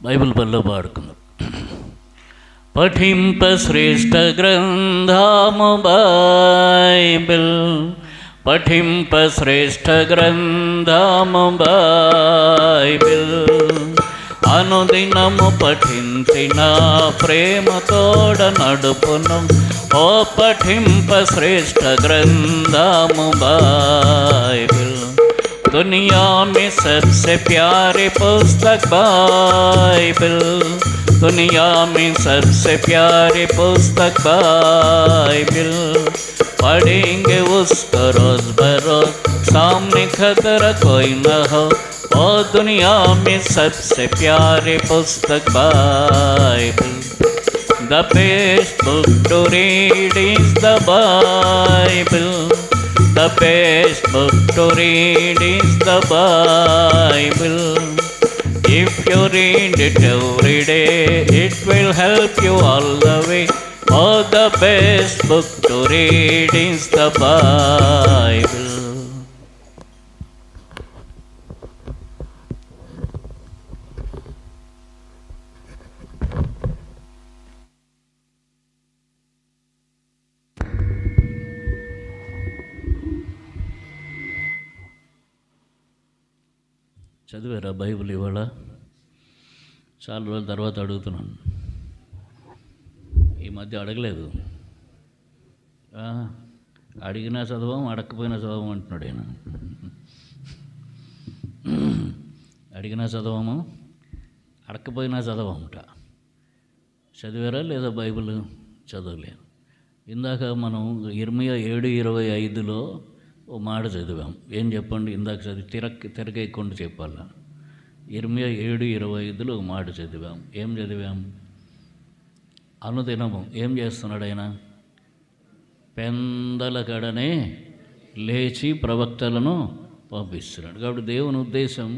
Bible పనిలో పాడుకుందాం. పఠింప శ్రేష్ఠ గ్రంథము బైబిల్, పఠింప శ్రేష్ఠ గ్రంథము బైబిల్, అనుదినము పఠించిన ప్రేమతోడ నడుపును. ఓ పఠింప శ్రేష్ఠ గ్రంథము బైబిల్, दुनिया में सबसे प्यारे पुस्तक बाइबल, दुनिया में सबसे प्यारे पुस्तक बाइबल, पढ़ेंगे उसको रोज बरोज, सामने खतरा कोई न हो. ओ दुनिया में सबसे प्यारे पुस्तक Bible, the best book to read is the Bible, the best book to read is the Bible. If you read it every day, it will help you all the way. Oh, the best book to read is the Bible. చదివారా Bible ఇవాళ? చాలా రోజుల తర్వాత అడుగుతున్నాను. ఈ మధ్య అడగలేదు. అడిగినా చదవం, అడగకపోయినా చదవం అంటున్నాడు ఆయన. అడిగినా చదవము, అడగకపోయినా చదవముట. చదివారా లేదా బైబిల్? చదవలేదు. ఇందాక మనం ఇర్మియా 7:25లో ఓ మాట చదివాం. ఏం చెప్పండి? ఇందాక చదివి తిరగకుండా చెప్పాలా. ఇర్మియా 7:25లో ఒక మాట చదివాం. ఏం చదివాం? అనుదినము ఏం చేస్తున్నాడు ఆయన? పెందల కడనే లేచి ప్రవక్తలను పంపిస్తున్నాడు. కాబట్టి దేవుని ఉద్దేశం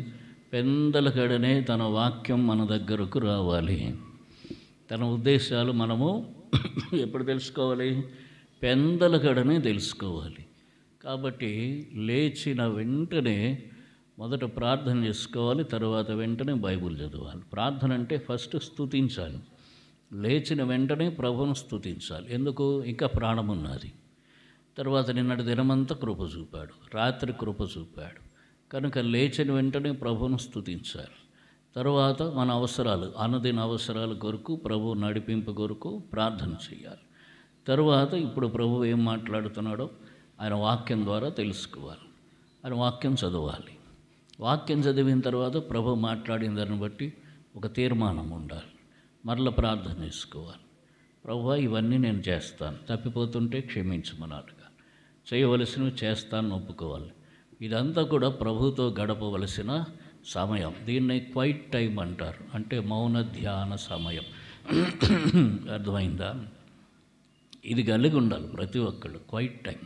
పెందల కడనే తన వాక్యం మన దగ్గరకు రావాలి. తన ఉద్దేశాలు మనము ఎప్పుడు తెలుసుకోవాలి? పెందల కడనే తెలుసుకోవాలి. కాబట్టి లేచిన వెంటనే మొదట ప్రార్థన చేసుకోవాలి, తర్వాత వెంటనే బైబిల్ చదవాలి. ప్రార్థన అంటే ఫస్ట్ స్తుతించాలి. లేచిన వెంటనే ప్రభువును స్తుతించాలి. ఎందుకు? ఇంకా ప్రాణం ఉన్నది. తర్వాత నిన్నటి దినమంతా కృప చూపాడు, రాత్రి కృప చూపాడు. కనుక లేచిన వెంటనే ప్రభువును స్తుతించాలి. తర్వాత మన అవసరాలు, అనుదిన అవసరాల కొరకు, ప్రభు నడిపింపు కొరకు ప్రార్థన చేయాలి. తర్వాత ఇప్పుడు ప్రభు ఏం మాట్లాడుతున్నాడో ఆయన వాక్యం ద్వారా తెలుసుకోవాలి. ఆయన వాక్యం చదవాలి. వాక్యం చదివిన తర్వాత ప్రభు మాట్లాడిన దాన్ని బట్టి ఒక తీర్మానం ఉండాలి. మరల ప్రార్థన చేసుకోవాలి. ప్రభువా, ఇవన్నీ నేను చేస్తాను, తప్పిపోతుంటే క్షమించమన్నాడుగా. చేయవలసినవి చేస్తాను ఒప్పుకోవాలి. ఇదంతా కూడా ప్రభుతో గడపవలసిన సమయం. దీన్ని క్వైట్ టైం అంటారు, అంటే మౌన ధ్యాన సమయం. అర్థమైందా? ఇది కలిగి ఉండాలి ప్రతి ఒక్కళ్ళు. క్వైట్ టైం,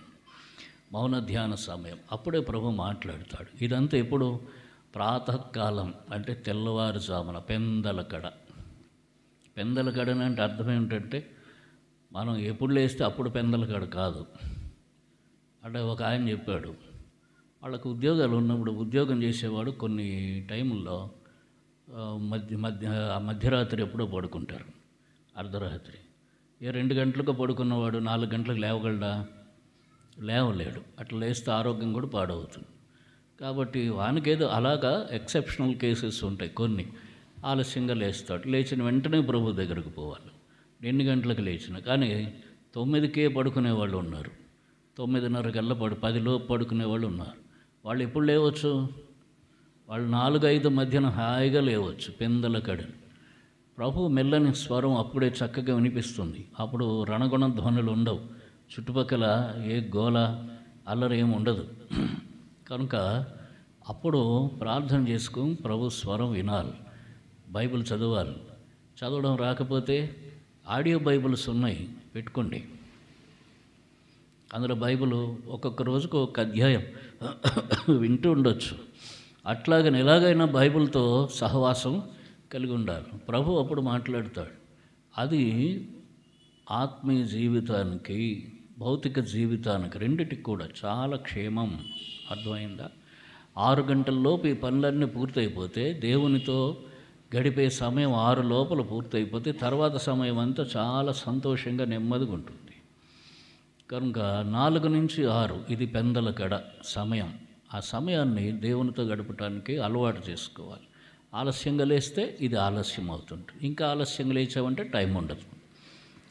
మౌన ధ్యాన సమయం. అప్పుడే ప్రభు మాట్లాడతాడు. ఇదంతా ఎప్పుడు? ప్రాతకాలం, అంటే తెల్లవారుజామున, పెందల కడ. పెందల కడని అంటే అర్థం ఏమిటంటే మనం ఎప్పుడు లేస్తే అప్పుడు పెందల కడ కాదు. అంటే ఒక ఆయన చెప్పాడు, వాళ్ళకు ఉద్యోగాలు ఉన్నప్పుడు ఉద్యోగం చేసేవాడు కొన్ని టైముల్లో మధ్యరాత్రి ఎప్పుడో పడుకుంటారు, అర్ధరాత్రి. 2 గంటలకు పడుకున్నవాడు 4 గంటలకు లేవగలడా? లేవలేడు. అట్లా లేస్తే ఆరోగ్యం కూడా పాడవుతుంది. కాబట్టి వానికేదో అలాగా ఎక్సెప్షనల్ కేసెస్ ఉంటాయి. కొన్ని ఆలస్యంగా లేస్తాడు. లేచిన వెంటనే ప్రభు దగ్గరకు పోవాలి. 2 గంటలకు లేచిన, కానీ 9కే పడుకునే వాళ్ళు ఉన్నారు, 9:30 కల్లా 10లోపు పడుకునే వాళ్ళు ఉన్నారు. వాళ్ళు ఎప్పుడు లేవచ్చు? వాళ్ళు 4-5 మధ్యన హాయిగా లేవచ్చు, పెందల కడని. ప్రభు మెల్లని స్వరం అప్పుడే చక్కగా వినిపిస్తుంది. అప్పుడు రణగుణ ధ్వనులు ఉండవు, చుట్టుపక్కల ఏ గోల అల్లరి ఏమి ఉండదు. కనుక అప్పుడు ప్రార్థన చేసుకుని ప్రభు స్వరం వినాలి. బైబిల్ చదవాలి. చదవడం రాకపోతే ఆడియో బైబిల్స్ ఉన్నాయి, పెట్టుకోండి. అందులో బైబిల్ ఒక్కొక్క రోజుకు ఒక అధ్యాయం వింటూ ఉండొచ్చు. అట్లాగని ఎలాగైనా బైబిల్తో సహవాసం కలిగి ఉండాలి. ప్రభు అప్పుడు మాట్లాడతాడు. అది ఆత్మీయ జీవితానికి, భౌతిక జీవితానికి, రెండిటికి కూడా చాలా క్షేమం. అర్థమైందా? 6 గంటల్లోపు ఈ పనులన్నీ పూర్తయిపోతే దేవునితో గడిపే సమయం 6 లోపల పూర్తయిపోతే తర్వాత సమయం అంతా చాలా సంతోషంగా నెమ్మదిగా ఉంటుంది. కనుక 4 నుంచి 6 ఇది పెందల గడ సమయం. ఆ సమయాన్ని దేవునితో గడపటానికి అలవాటు చేసుకోవాలి. ఆలస్యంగా లేస్తే ఇది ఆలస్యం అవుతుంది. ఇంకా ఆలస్యంగా లేచామంటే టైం ఉండదు.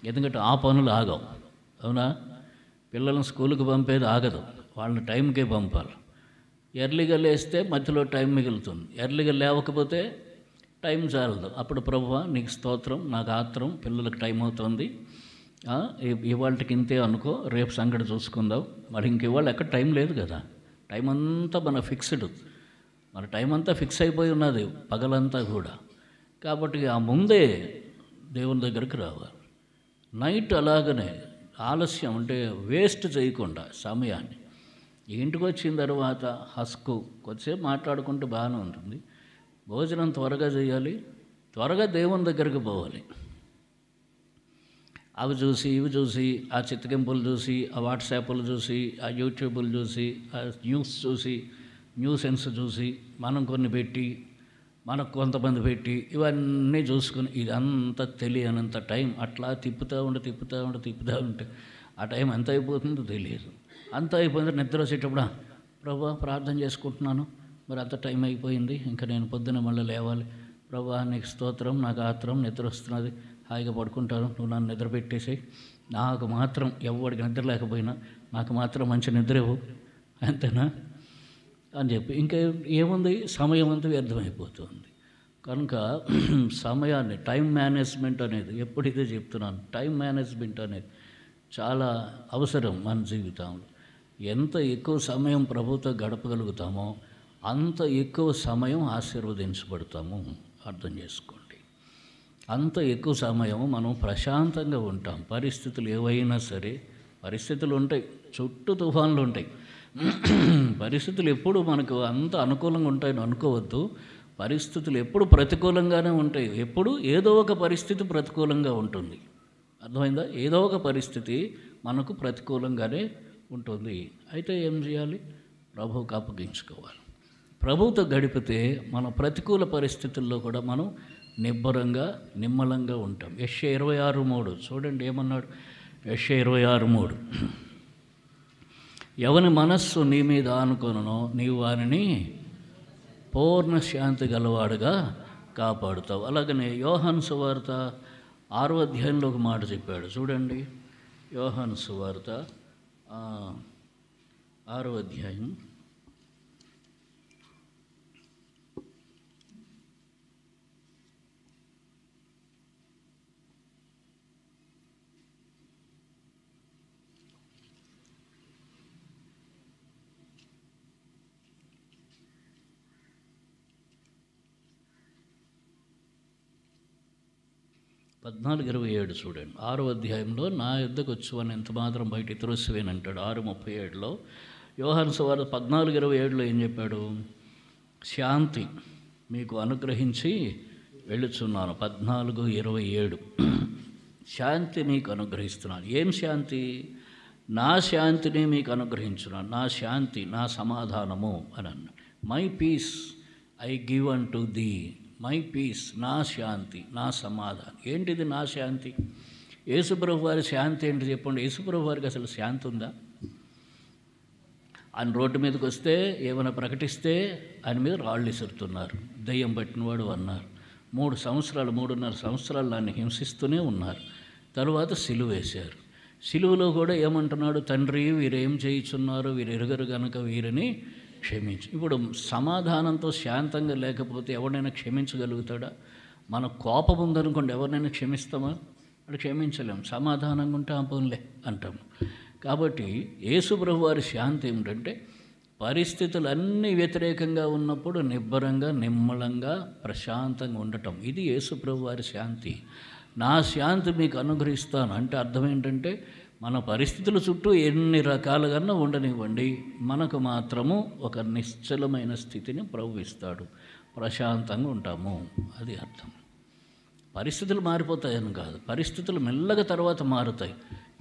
ఎందుకంటే ఆ పనులు ఆగవు. అవునా? పిల్లలను స్కూల్కి పంపేది ఆగదు, వాళ్ళని టైంకే పంపాలి. ఎర్లీగా లేస్తే మధ్యలో టైం మిగులుతుంది. ఎర్లీగా లేవకపోతే టైం చాలదు. అప్పుడు ప్రభువా నీకు స్తోత్రం, నాకు ఆత్రం, పిల్లలకు టైం అవుతుంది, ఇవాళకి ఇంతే అనుకో, రేపు సంగతి చూసుకుందాం. మరి ఇంక ఇవాళ ఎక్కడ టైం లేదు కదా. టైం అంతా మన ఫిక్స్డ్, మన టైం అంతా ఫిక్స్ అయిపోయి ఉన్నది పగలంతా కూడా. కాబట్టి ఆ ముందే దేవుని దగ్గరికి రావాలి. నైట్ అలాగనే ఆలస్యం అంటే వేస్ట్ చేయకుండా సమయాన్ని, ఇంటికి వచ్చిన తర్వాత హస్కు కొద్దిసేపు మాట్లాడుకుంటే బాగానే ఉంటుంది. భోజనం త్వరగా చేయాలి, త్వరగా దేవుని దగ్గరికి పోవాలి. అవి చూసి ఇవి చూసి, ఆ చిత్తగింపులు చూసి, ఆ వాట్సాప్లు చూసి, ఆ యూట్యూబ్లు చూసి, ఆ న్యూస్ చూసి, న్యూసెన్స్ చూసి, మనం కొన్ని పెట్టి, మనకు కొంతమంది పెట్టి, ఇవన్నీ చూసుకుని ఇదంతా తెలియనంత టైం అట్లా తిప్పుతూ ఉంటే ఆ టైం ఎంత అయిపోతుందో తెలియదు. అంత అయిపోయింది. నిద్ర వచ్చేటప్పుడు ప్రభా ప్రార్థన చేసుకుంటున్నాను, మరి అంత టైం అయిపోయింది, ఇంకా నేను పొద్దున్న మళ్ళీ లేవాలి. ప్రభా నీకు స్తోత్రం, నాకు ఆత్రం, నిద్ర వస్తున్నది, హాయిగా పడుకుంటాను, నువ్వు నన్ను నిద్ర పెట్టేసేయి, నాకు మాత్రం ఎవరికి నిద్ర లేకపోయినా నాకు మాత్రం మంచి నిద్ర ఇవ్వు, అంతేనా అని చెప్పి ఇంకా ఏముంది, సమయం అంతా వ్యర్థమైపోతుంది. కనుక సమయాన్ని, టైం మేనేజ్మెంట్ అనేది, ఎప్పుడు ఇదే చెప్తున్నాను, టైం మేనేజ్మెంట్ అనేది చాలా అవసరం మన జీవితంలో. ఎంత ఎక్కువ సమయం ప్రభుతో గడపగలుగుతామో అంత ఎక్కువ సమయం ఆశీర్వదించబడతాము. అర్థం చేసుకోండి. అంత ఎక్కువ సమయం మనం ప్రశాంతంగా ఉంటాం. పరిస్థితులు ఏవైనా సరే, పరిస్థితులు ఉంటాయి, చుట్టూ తుఫాన్లు ఉంటాయి. పరిస్థితులు ఎప్పుడు మనకు అంత అనుకూలంగా ఉంటాయని అనుకోవద్దు. పరిస్థితులు ఎప్పుడు ప్రతికూలంగానే ఉంటాయి. ఎప్పుడు ఏదో ఒక పరిస్థితి ప్రతికూలంగా ఉంటుంది. అర్థమైందా? ఏదో ఒక పరిస్థితి మనకు ప్రతికూలంగానే ఉంటుంది. అయితే ఏం చేయాలి? ప్రభువుకు అప్పగించుకోవాలి. ప్రభువుతో గడిపితే మన ప్రతికూల పరిస్థితుల్లో కూడా మనం నిబ్బరంగా, నిమ్మలంగా ఉంటాం. యెషయా 26:3 చూడండి ఏమన్నాడు. యెషయా 26:3 ఎవని మనస్సు నీ మీద ఆనుకొనునో నీవు వారిని పూర్ణ శాంతి గలవాడుగా కాపాడుతావు. అలాగనే యోహాను సువార్త 6వ అధ్యాయంలో ఒక మాట చెప్పాడు చూడండి. యోహాను సువార్త 6వ అధ్యాయం 14:27 చూడండి. 6వ అధ్యాయంలో నా యుద్ధకు వచ్చువని ఎంత మాత్రం బయట త్రోసివేనంటాడు. 6:37లో యోహాను సువార్త 14:27లో ఏం చెప్పాడు? శాంతి మీకు అనుగ్రహించి వెళ్ళుచున్నాను. 14:27 శాంతి మీకు అనుగ్రహిస్తున్నాను. ఏం శాంతి? నా శాంతిని మీకు అనుగ్రహించున్నాను. నా శాంతి, నా సమాధానము అని అన్నాడు. My peace I give an to దీ. మై పీస్, నా శాంతి, నా సమాధానం. ఏంటిది నా శాంతి? యేసుప్రభు వారి శాంతి ఏంటి చెప్పండి. యేసుప్రభు వారికి అసలు శాంతి ఉందా? ఆయన రోడ్డు మీదకి వస్తే ఏమైనా ప్రకటిస్తే ఆయన మీద రాళ్ళు ఇసురుతున్నారు. దయ్యం పట్టినవాడు అన్నారు. 3.5 సంవత్సరాలు ఆయన హింసిస్తూనే ఉన్నారు. తరువాత సిలువ వేశారు. సిలువలో కూడా ఏమంటున్నాడు? తండ్రి వీరేం చేయుచున్నారు, వీరు ఎరుగరు గనుక వీరిని క్షమించు. ఇప్పుడు సమాధానంతో శాంతంగా లేకపోతే ఎవరినైనా క్షమించగలుగుతాడా? మన కోపం ఉందనుకోండి, ఎవరినైనా క్షమిస్తామా? అంటే క్షమించలేము. సమాధానంగా ఉంటే ఆ పనులే అంటాము. కాబట్టి యేసుప్రభు వారి శాంతి ఏమిటంటే పరిస్థితులన్నీ వ్యతిరేకంగా ఉన్నప్పుడు నిబ్బరంగా, నిమ్మలంగా, ప్రశాంతంగా ఉండటం. ఇది యేసుప్రభు వారి శాంతి. నా శాంతి మీకు అనుగ్రహిస్తాను అంటే అర్థం ఏంటంటే మన పరిస్థితుల చుట్టూ ఎన్ని రకాలుగా ఉండనివ్వండి, మనకు మాత్రము ఒక నిశ్చలమైన స్థితిని ప్రభు ఇస్తాడు. ప్రశాంతంగా ఉంటాము, అది అర్థం. పరిస్థితులు మారిపోతాయని కాదు, పరిస్థితులు మెల్లగా తర్వాత మారుతాయి.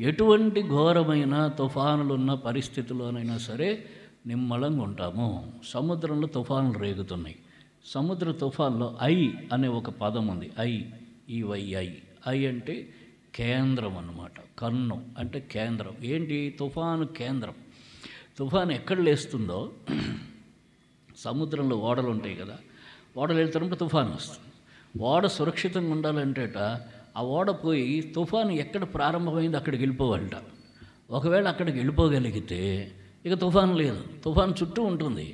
ఎటువంటి ఘోరమైన తుఫానులున్న పరిస్థితుల్లోనైనా సరే నిమ్మలంగా ఉంటాము. సముద్రంలో తుఫానులు రేగుతున్నాయి, సముద్ర తుఫాన్లో ఐ అనే ఒక పదం ఉంది. ఈవైఐ. ఐ అంటే కేంద్రం అన్నమాట. కన్ను అంటే కేంద్రం. ఏంటి? తుఫాను కేంద్రం. తుఫాను ఎక్కడ లేస్తుందో, సముద్రంలో ఓడలు ఉంటాయి కదా, ఓడలు వెళ్తున్నప్పుడు తుఫాను వస్తుంది. ఓడ సురక్షితంగా ఉండాలంటేట ఆ ఓడ పోయి తుఫాను ఎక్కడ ప్రారంభమైంది అక్కడికి వెళ్ళిపోవాలట. ఒకవేళ అక్కడికి వెళ్ళిపోగలిగితే ఇక తుఫాను లేదు. తుఫాను చుట్టూ ఉంటుంది,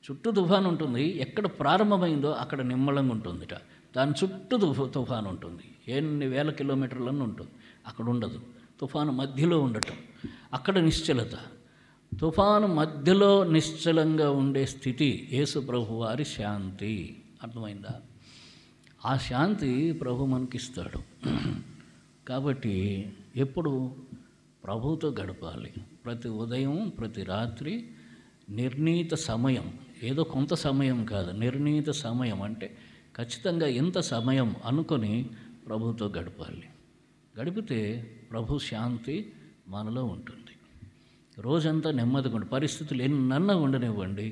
చుట్టూ తుఫాను ఉంటుంది. ఎక్కడ ప్రారంభమైందో అక్కడ నిమ్మలంగా ఉంటుందిట. దాని చుట్టూ తుఫాను ఉంటుంది. ఎన్ని వేల కిలోమీటర్లను ఉంటుంది, అక్కడ ఉండదు. తుఫాను మధ్యలో ఉండటం, అక్కడ నిశ్చలత. తుఫాను మధ్యలో నిశ్చలంగా ఉండే స్థితి యేసు ప్రభు వారి శాంతి. అర్థమైందా? ఆ శాంతి ప్రభు మనకిస్తాడు. కాబట్టి ఎప్పుడు ప్రభువుతో గడపాలి. ప్రతి ఉదయం, ప్రతి రాత్రి నిర్ణీత సమయం, ఏదో కొంత సమయం కాదు, నిర్ణీత సమయం. అంటే ఖచ్చితంగా ఇంత సమయం అనుకొని ప్రభుతో గడపాలి. గడిపితే ప్రభు శాంతి మనలో ఉంటుంది. రోజంతా నెమ్మదిగా ఉంటుంది. పరిస్థితులు ఎన్నన్నా ఉండనివ్వండి,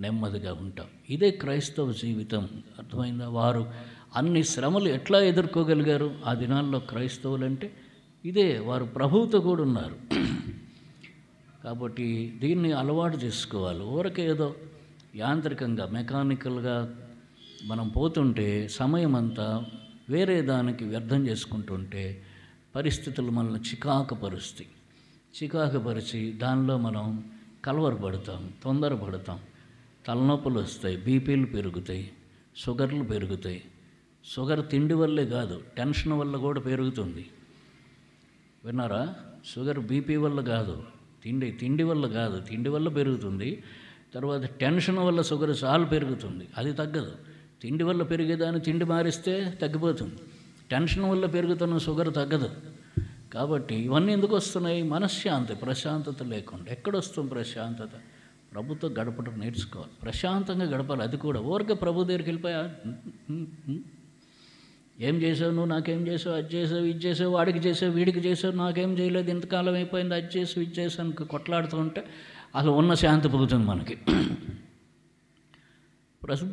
నెమ్మదిగా ఉంటాం. ఇదే క్రైస్తవ జీవితం. అర్థమైందా? వారు అన్ని శ్రమలు ఎట్లా ఎదుర్కోగలిగారు ఆ దినాల్లో క్రైస్తవులు అంటే ఇదే, వారు ప్రభువుతో కూడా ఉన్నారు. కాబట్టి దీన్ని అలవాటు చేసుకోవాలి. ఊరకే ఏదో యాంత్రికంగా, మెకానికల్గా మనం పోతుంటే సమయం అంతా వేరే దానికి వ్యర్థం చేసుకుంటుంటే పరిస్థితులు మనల్ని చికాకుపరిచి దానిలో మనం కలవరపడతాం, తొందరపడతాం, తలనొప్పులు వస్తాయి, బీపీలు పెరుగుతాయి, షుగర్లు పెరుగుతాయి. షుగర్ తిండి వల్లే కాదు, టెన్షన్ వల్ల కూడా పెరుగుతుంది. విన్నారా? షుగర్ బీపీ వల్ల కాదు, తిండి వల్ల కాదు, తిండి వల్ల పెరుగుతుంది. తర్వాత టెన్షన్ వల్ల షుగర్ చాలా పెరుగుతుంది, అది తగ్గదు. తిండి వల్ల పెరిగేదాన్ని తిండి మారిస్తే తగ్గిపోతుంది. టెన్షన్ వల్ల పెరుగుతున్న షుగర్ తగ్గదు. కాబట్టి ఇవన్నీ ఎందుకు వస్తున్నాయి? మనశ్శాంతి, ప్రశాంతత లేకుండా. ఎక్కడొస్తుంది ప్రశాంతత? ప్రభుతో గడపడం నేర్చుకోవాలి. ప్రశాంతంగా గడపాలి. అది కూడా ఊరికే ప్రభు దగ్గరికి వెళ్ళిపోయా, ఏం చేసావు నువ్వు, నాకేం చేసావు, అది చేసావు, ఇది చేసావు, వాడికి చేసావు, వీడికి చేసావు, నాకేం చేయలేదు, ఇంతకాలం అయిపోయింది, అది చేసావు, ఇది చేసావు కొట్లాడుతూ ఉంటే అసలు ఉన్న శాంతి పోతుంది మనకి.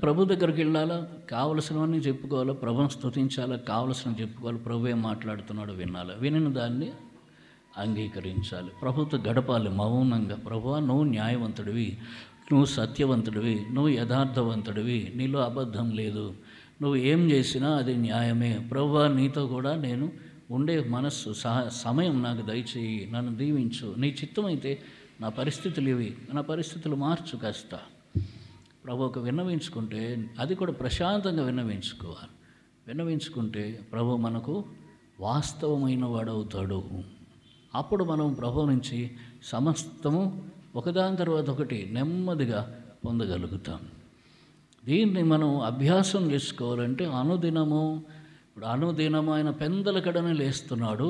ప్రభు దగ్గరికి వెళ్ళాలా, కావలసినవన్నీ చెప్పుకోవాలా, ప్రభుని స్తుతించాలా, కావలసినవి చెప్పుకోవాలి, ప్రభు ఏం మాట్లాడుతున్నాడో వినాలి, వినిన దాన్ని అంగీకరించాలి, ప్రభుతో గడపాలి మౌనంగా. ప్రభువా, నువ్వు న్యాయవంతుడివి, నువ్వు సత్యవంతుడివి, నువ్వు యథార్థవంతుడివి, నీలో అబద్ధం లేదు, నువ్వు ఏం చేసినా అది న్యాయమే. ప్రభువా, నీతో కూడా నేను ఉండే మనస్సు సమయం నాకు దయచేయి, నన్ను దీవించు, నీ చిత్తమైతే నా పరిస్థితులు ఇవి, నా పరిస్థితులు మార్చు కాస్త. ప్రభువుకు విన్నవించుకుంటే అది కూడా ప్రశాంతంగా విన్నవించుకోవాలి. విన్నవించుకుంటే ప్రభు మనకు వాస్తవమైన వాడవుతాడు. అప్పుడు మనం ప్రభు నుంచి సమస్తము ఒకదాని తర్వాత ఒకటి నెమ్మదిగా పొందగలుగుతాం. దీన్ని మనం అభ్యాసం చేసుకోవాలంటే అనుదినము ఆయన పెందలకడని లేస్తున్నాడు,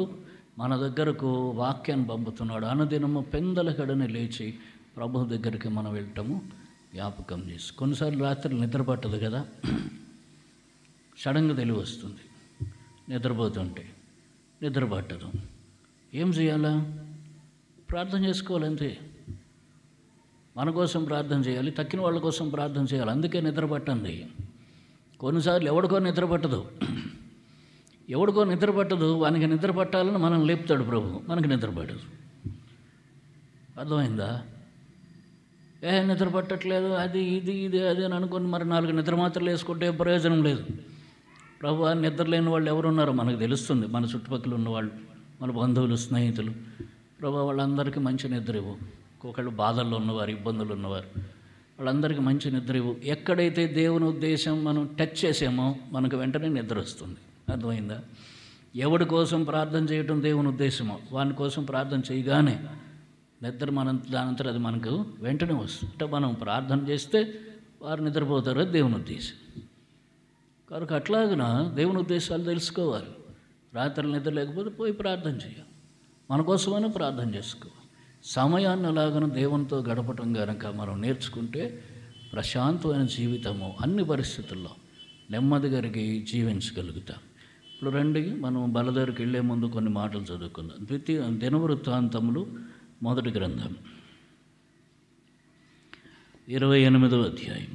మన దగ్గరకు వాక్యాన్ని పంపుతున్నాడు. అనుదినము పెందలకడని లేచి ప్రభు దగ్గరికి మనం వెళ్ళటము జ్ఞాపకం చేసి. కొన్నిసార్లు రాత్రి నిద్ర పట్టదు కదా, సడన్గా తెలివి వస్తుంది, నిద్రపోతుంటే నిద్ర పట్టదు. ఏం చేయాలా? ప్రార్థన చేసుకోవాలి అంతే. మన కోసం ప్రార్థన చేయాలి, తక్కిన వాళ్ళ కోసం ప్రార్థన చేయాలి. అందుకే నిద్ర పట్టండి. కొన్నిసార్లు ఎవడికో నిద్ర పట్టదు, వానికి నిద్ర పట్టాలని మనం లేపుతాడు ప్రభు, మనకి నిద్ర పట్టదు. అర్థమైందా? నిద్ర పట్టట్లేదు, అది ఇది అది అని అనుకుని మరి 4 నిద్ర మాత్రలు వేసుకుంటే ప్రయోజనం లేదు. ప్రభు, నిద్ర లేని వాళ్ళు ఎవరున్నారో మనకు తెలుస్తుంది. మన చుట్టుపక్కల ఉన్నవాళ్ళు, మన బంధువులు, స్నేహితులు. ప్రభు, వాళ్ళందరికీ మంచి నిద్ర ఇవ్వు. ఒకళ్ళు బాధల్లో ఉన్నవారు, ఇబ్బందులు ఉన్నవారు, వాళ్ళందరికీ మంచి నిద్ర ఇవ్వు. ఎక్కడైతే దేవుని ఉద్దేశం మనం టచ్ చేసామో మనకు వెంటనే నిద్ర వస్తుంది. అర్థమైందా? ఎవడి కోసం ప్రార్థన చేయటం దేవుని ఉద్దేశమో వాని కోసం ప్రార్థన చేయగానే నిద్ర దానంతరం అది మనకు వెంటనే వస్తుంది. అంటే మనం ప్రార్థన చేస్తే వారు నిద్రపోతారు, అది దేవుని ఉద్దేశం. కనుక అట్లాగిన దేవుని ఉద్దేశాలు తెలుసుకోవాలి. రాత్రి నిద్ర లేకపోతే పోయి ప్రార్థన చేయాలి, మన కోసమైనా ప్రార్థన చేసుకోవాలి. సమయాన్ని అలాగను దేవునితో గడపటం కనుక మనం నేర్చుకుంటే ప్రశాంతమైన జీవితము అన్ని పరిస్థితుల్లో నెమ్మదిగరిగి జీవించగలుగుతాం. ఇప్పుడు రండి, మనం బలదరికి వెళ్ళే ముందు కొన్ని మాటలు చదువుకుందాం. దినవృత్తాంతములు 1వ గ్రంథం 28వ అధ్యాయం.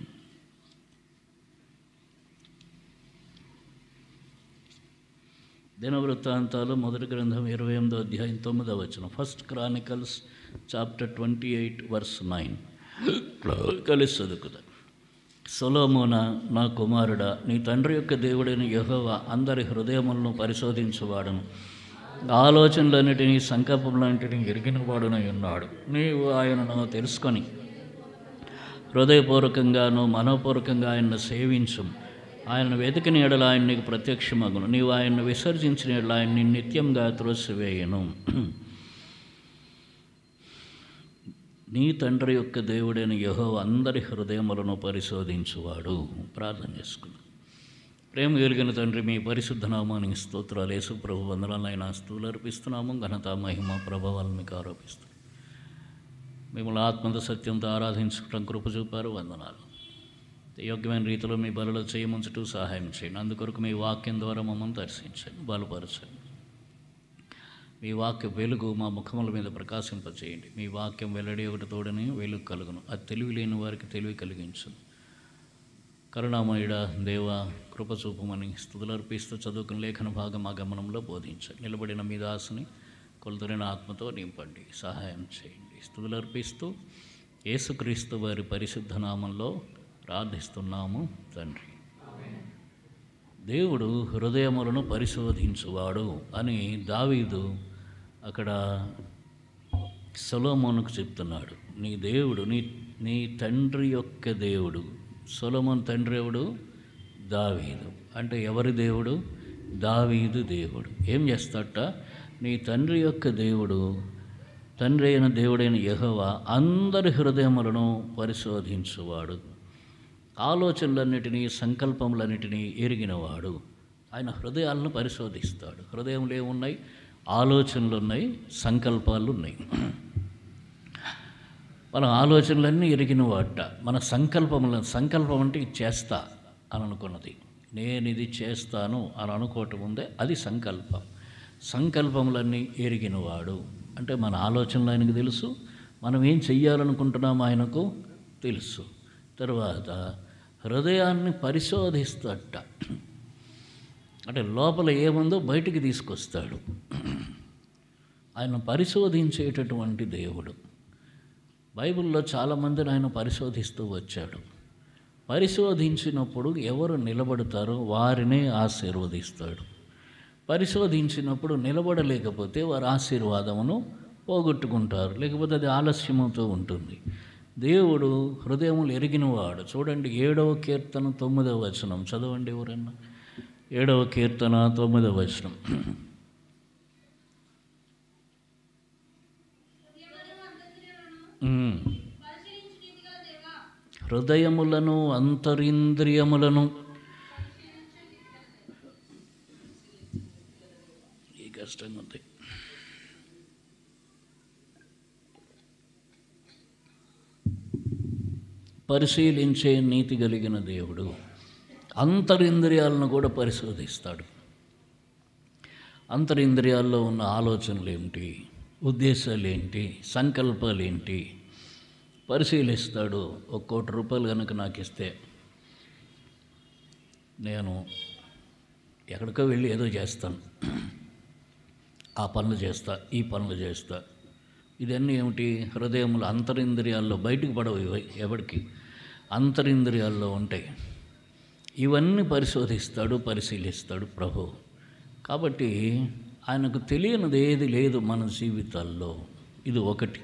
దినవృత్తాంతాలు మొదటి గ్రంథం 28వ అధ్యాయం 9వ వచనం. ఫస్ట్ క్రానికల్స్ చాప్టర్ 28 వర్స్ 9 కలిసి చదువుకుదా. సొలొమోనా, నా కుమారుడా, నీ తండ్రి యొక్క దేవుడైన యెహోవా అందరి హృదయములను పరిశోధించువాడును, ఆలోచనలన్నిటినీ సంకల్పములన్నిటినీ ఎరిగిన వాడునై ఉన్నాడు. నీవు ఆయనను తెలుసుకొని హృదయపూర్వకంగాను మనోపూర్వకంగా ఆయన్ను సేవించు. ఆయనను వెతికిన ఎడల ఆయన నీకు ప్రత్యక్షమగును. నీవు ఆయన్ను విసర్జించిన ఎడల ఆయన్ని నిత్యంగా త్రోసివేయను. నీ తండ్రి యొక్క దేవుడైన యెహోవా అందరి హృదయములను పరిశోధించువాడు. ప్రార్థన చేసుకుందాం. ప్రేమ కలిగిన తండ్రి, మీ పరిశుద్ధ నామానికి స్తోత్రాలు. యేసు ప్రభు వందనాలైన స్తుతులు అర్పిస్తున్నాము. ఘనత మహిమ ప్రభావాలను మీకు ఆరోపిస్తున్నాం. మిమ్మల్ని ఆత్మతో సత్యంతో ఆరాధించుకోవడం కృప చూపారు. వందనాలు. యోగ్యమైన రీతిలో మీ బలలో చేయముంచుటూ సహాయం చేయండి. అందుకొరకు మీ వాక్యం ద్వారా మమ్మల్ని దర్శించండి, బలపరచండి. మీ వాక్య వెలుగు మా ముఖముల మీద ప్రకాశింపచేయండి. మీ వాక్యం వెల్లడి ఒకటి తోడని వెలుగు కలుగును. అది తెలివి లేని వారికి తెలివి కలిగించును. కరుణామయుడ దేవ, కృప చూపమని స్తుతులు అర్పిస్తూ చదువుకుని లేఖన భాగం మా గమనంలో బోధించండి. నిలబడిన మీ దాసుని కొలుతురైన ఆత్మతో నింపండి, సహాయం చేయండి. స్తుతులు అర్పిస్తూ యేసుక్రీస్తు వారి పరిశుద్ధ నామంలో ప్రార్థిస్తున్నాము తండ్రి. దేవుడు హృదయములను పరిశోధించువాడు అని దావీదు అక్కడ సొలొమోనుకు చెప్తున్నాడు. నీ దేవుడు, నీ తండ్రి యొక్క దేవుడు. సొలొమోను తండ్రి ఎవడు? దావీదు. అంటే ఎవరి దేవుడు? దావీదు దేవుడు. ఏం చేస్తాడట? నీ తండ్రి యొక్క దేవుడు, తండ్రి అయిన దేవుడైన యెహోవా అందరి హృదయములను పరిశోధించువాడు, ఆలోచనలన్నిటినీ సంకల్పములన్నిటినీ ఎరిగినవాడు. ఆయన హృదయాలను పరిశోధిస్తాడు. హృదయంలో ఏమున్నాయి? ఆలోచనలు ఉన్నాయి, సంకల్పాలు ఉన్నాయి. మన ఆలోచనలన్నీ ఎరిగినవాట. మన సంకల్పం అంటే ఇది చేస్తా అని అనుకున్నది, నేను ఇది చేస్తాను అని అనుకోవటం ఉందే, అది సంకల్పం. సంకల్పములన్నీ ఎరిగినవాడు అంటే మన ఆలోచనలు ఆయనకు తెలుసు, మనం ఏం చెయ్యాలనుకుంటున్నామో ఆయనకు తెలుసు. తర్వాత హృదయాన్ని పరిశోధిస్తాడట. అంటే లోపల ఏముందో బయటికి తీసుకొస్తాడు. ఆయన పరిశోధించేటటువంటి దేవుడు. బైబిల్లో చాలామందిని ఆయన పరిశోధిస్తూ వచ్చాడు. పరిశోధించినప్పుడు ఎవరు నిలబడతారో వారినే ఆశీర్వదిస్తాడు. పరిశోధించినప్పుడు నిలబడలేకపోతే వారి ఆశీర్వాదమును పోగొట్టుకుంటారు, లేకపోతే అది ఆలస్యమవుతూ ఉంటుంది. దేవుడు హృదయములు ఎరిగినవాడు. చూడండి 7వ కీర్తన 9వ వచనం చదవండి ఎవరన్నా. 7వ కీర్తన 9వ వచనం. హృదయములను అంతరింద్రియములను ఈ కష్టంగా ఉంది. పరిశీలించే నీతి కలిగిన దేవుడు అంతరింద్రియాలను కూడా పరిశోధిస్తాడు. అంతరింద్రియాల్లో ఉన్న ఆలోచనలు ఏమిటి, ఉద్దేశాలు ఏంటి, సంకల్పాలు ఏంటి పరిశీలిస్తాడు. 1 కోటి రూపాయలు కనుక నాకు ఇస్తే నేను ఎక్కడికో వెళ్ళి ఏదో చేస్తాను, ఆ పనులు చేస్తా, ఈ పనులు చేస్తా. ఇదన్నీ ఏమిటి? హృదయములు అంతరింద్రియాల్లో, బయటికి పడవు ఇవి ఎవరికి, అంతరింద్రియాల్లో ఉంటాయి. ఇవన్నీ పరిశీలిస్తాడు ప్రభు. కాబట్టి ఆయనకు తెలియనిది ఏది లేదు మన జీవితాల్లో. ఇది ఒకటి.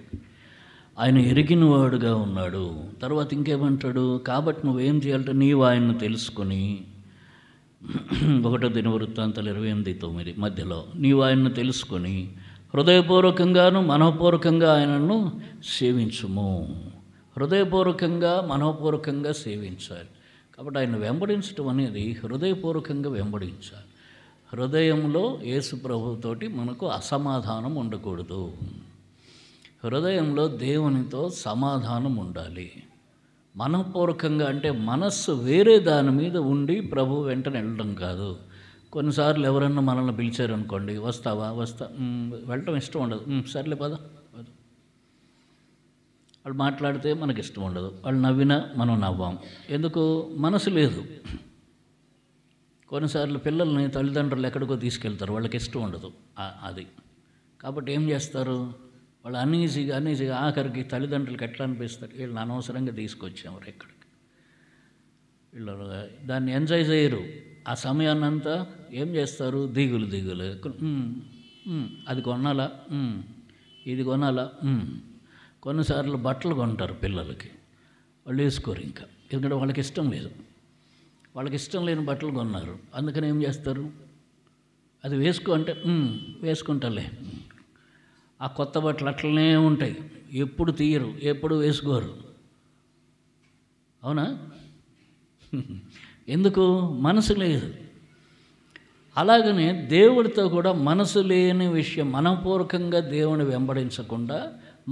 ఆయన ఎరిగినవాడుగా ఉన్నాడు. తర్వాత ఇంకేమంటాడు? కాబట్టి నువ్వేం చేయాలంటే నీవు ఆయన్ను తెలుసుకొని 1 దినవృత్తాంతాలు 28:9 మధ్యలో నీవు ఆయన్ను తెలుసుకొని హృదయపూర్వకంగాను మనోపూర్వకంగా ఆయనను సేవించుము. హృదయపూర్వకంగా మనోపూర్వకంగా సేవించాలి. కాబట్టి ఆయన వెంబడించడం అనేది హృదయపూర్వకంగా వెంబడించాలి. హృదయంలో యేసు ప్రభువుతోటి మనకు అసమాధానం ఉండకూడదు. హృదయంలో దేవునితో సమాధానం ఉండాలి. మనపూర్వకంగా అంటే మనస్సు వేరే దాని మీద ఉండి ప్రభు వెంటనే వెళ్ళడం కాదు. కొన్నిసార్లు ఎవరన్నా మనల్ని పిలిచారనుకోండి, వస్తావా? వెళ్ళటం ఇష్టం ఉండదు. సర్లే పద. వాళ్ళు మాట్లాడితే మనకి ఇష్టం ఉండదు, వాళ్ళు నవ్వినా మనం నవ్వాం. ఎందుకు? మనసు లేదు. కొన్నిసార్లు పిల్లల్ని తల్లిదండ్రులు ఎక్కడికో తీసుకెళ్తారు, వాళ్ళకి ఇష్టం ఉండదు అది. కాబట్టి ఏం చేస్తారు, వాళ్ళు అనీజీగా ఆఖరికి తల్లిదండ్రులకి ఎట్లా అనిపిస్తారు, వీళ్ళని అనవసరంగా తీసుకొచ్చాము ఎక్కడికి, వీళ్ళు దాన్ని ఎంజాయ్ చేయరు. ఆ సమయాన్నంతా ఏం చేస్తారు, దిగులు అది కొనాలా, ఇది కొనాలా. కొన్నిసార్లు బట్టలు కొంటారు పిల్లలకి, వాళ్ళు వేసుకోరు ఇంకా, ఎందుకంటే వాళ్ళకి ఇష్టం లేదు. వాళ్ళకి ఇష్టం లేని బట్టలు కొన్నారు, అందుకని ఏం చేస్తారు, అది వేసుకో అంటే వేసుకుంటాలే. ఆ కొత్త బట్టలు అట్లనే ఉంటాయి, ఎప్పుడు తీయరు, ఎప్పుడు వేసుకోరు. అవునా? ఎందుకు? మనసు లేదు. అలాగనే దేవుడితో కూడా మనసు లేని విషయం, మనపూర్వకంగా దేవుని వెంబడించకుండా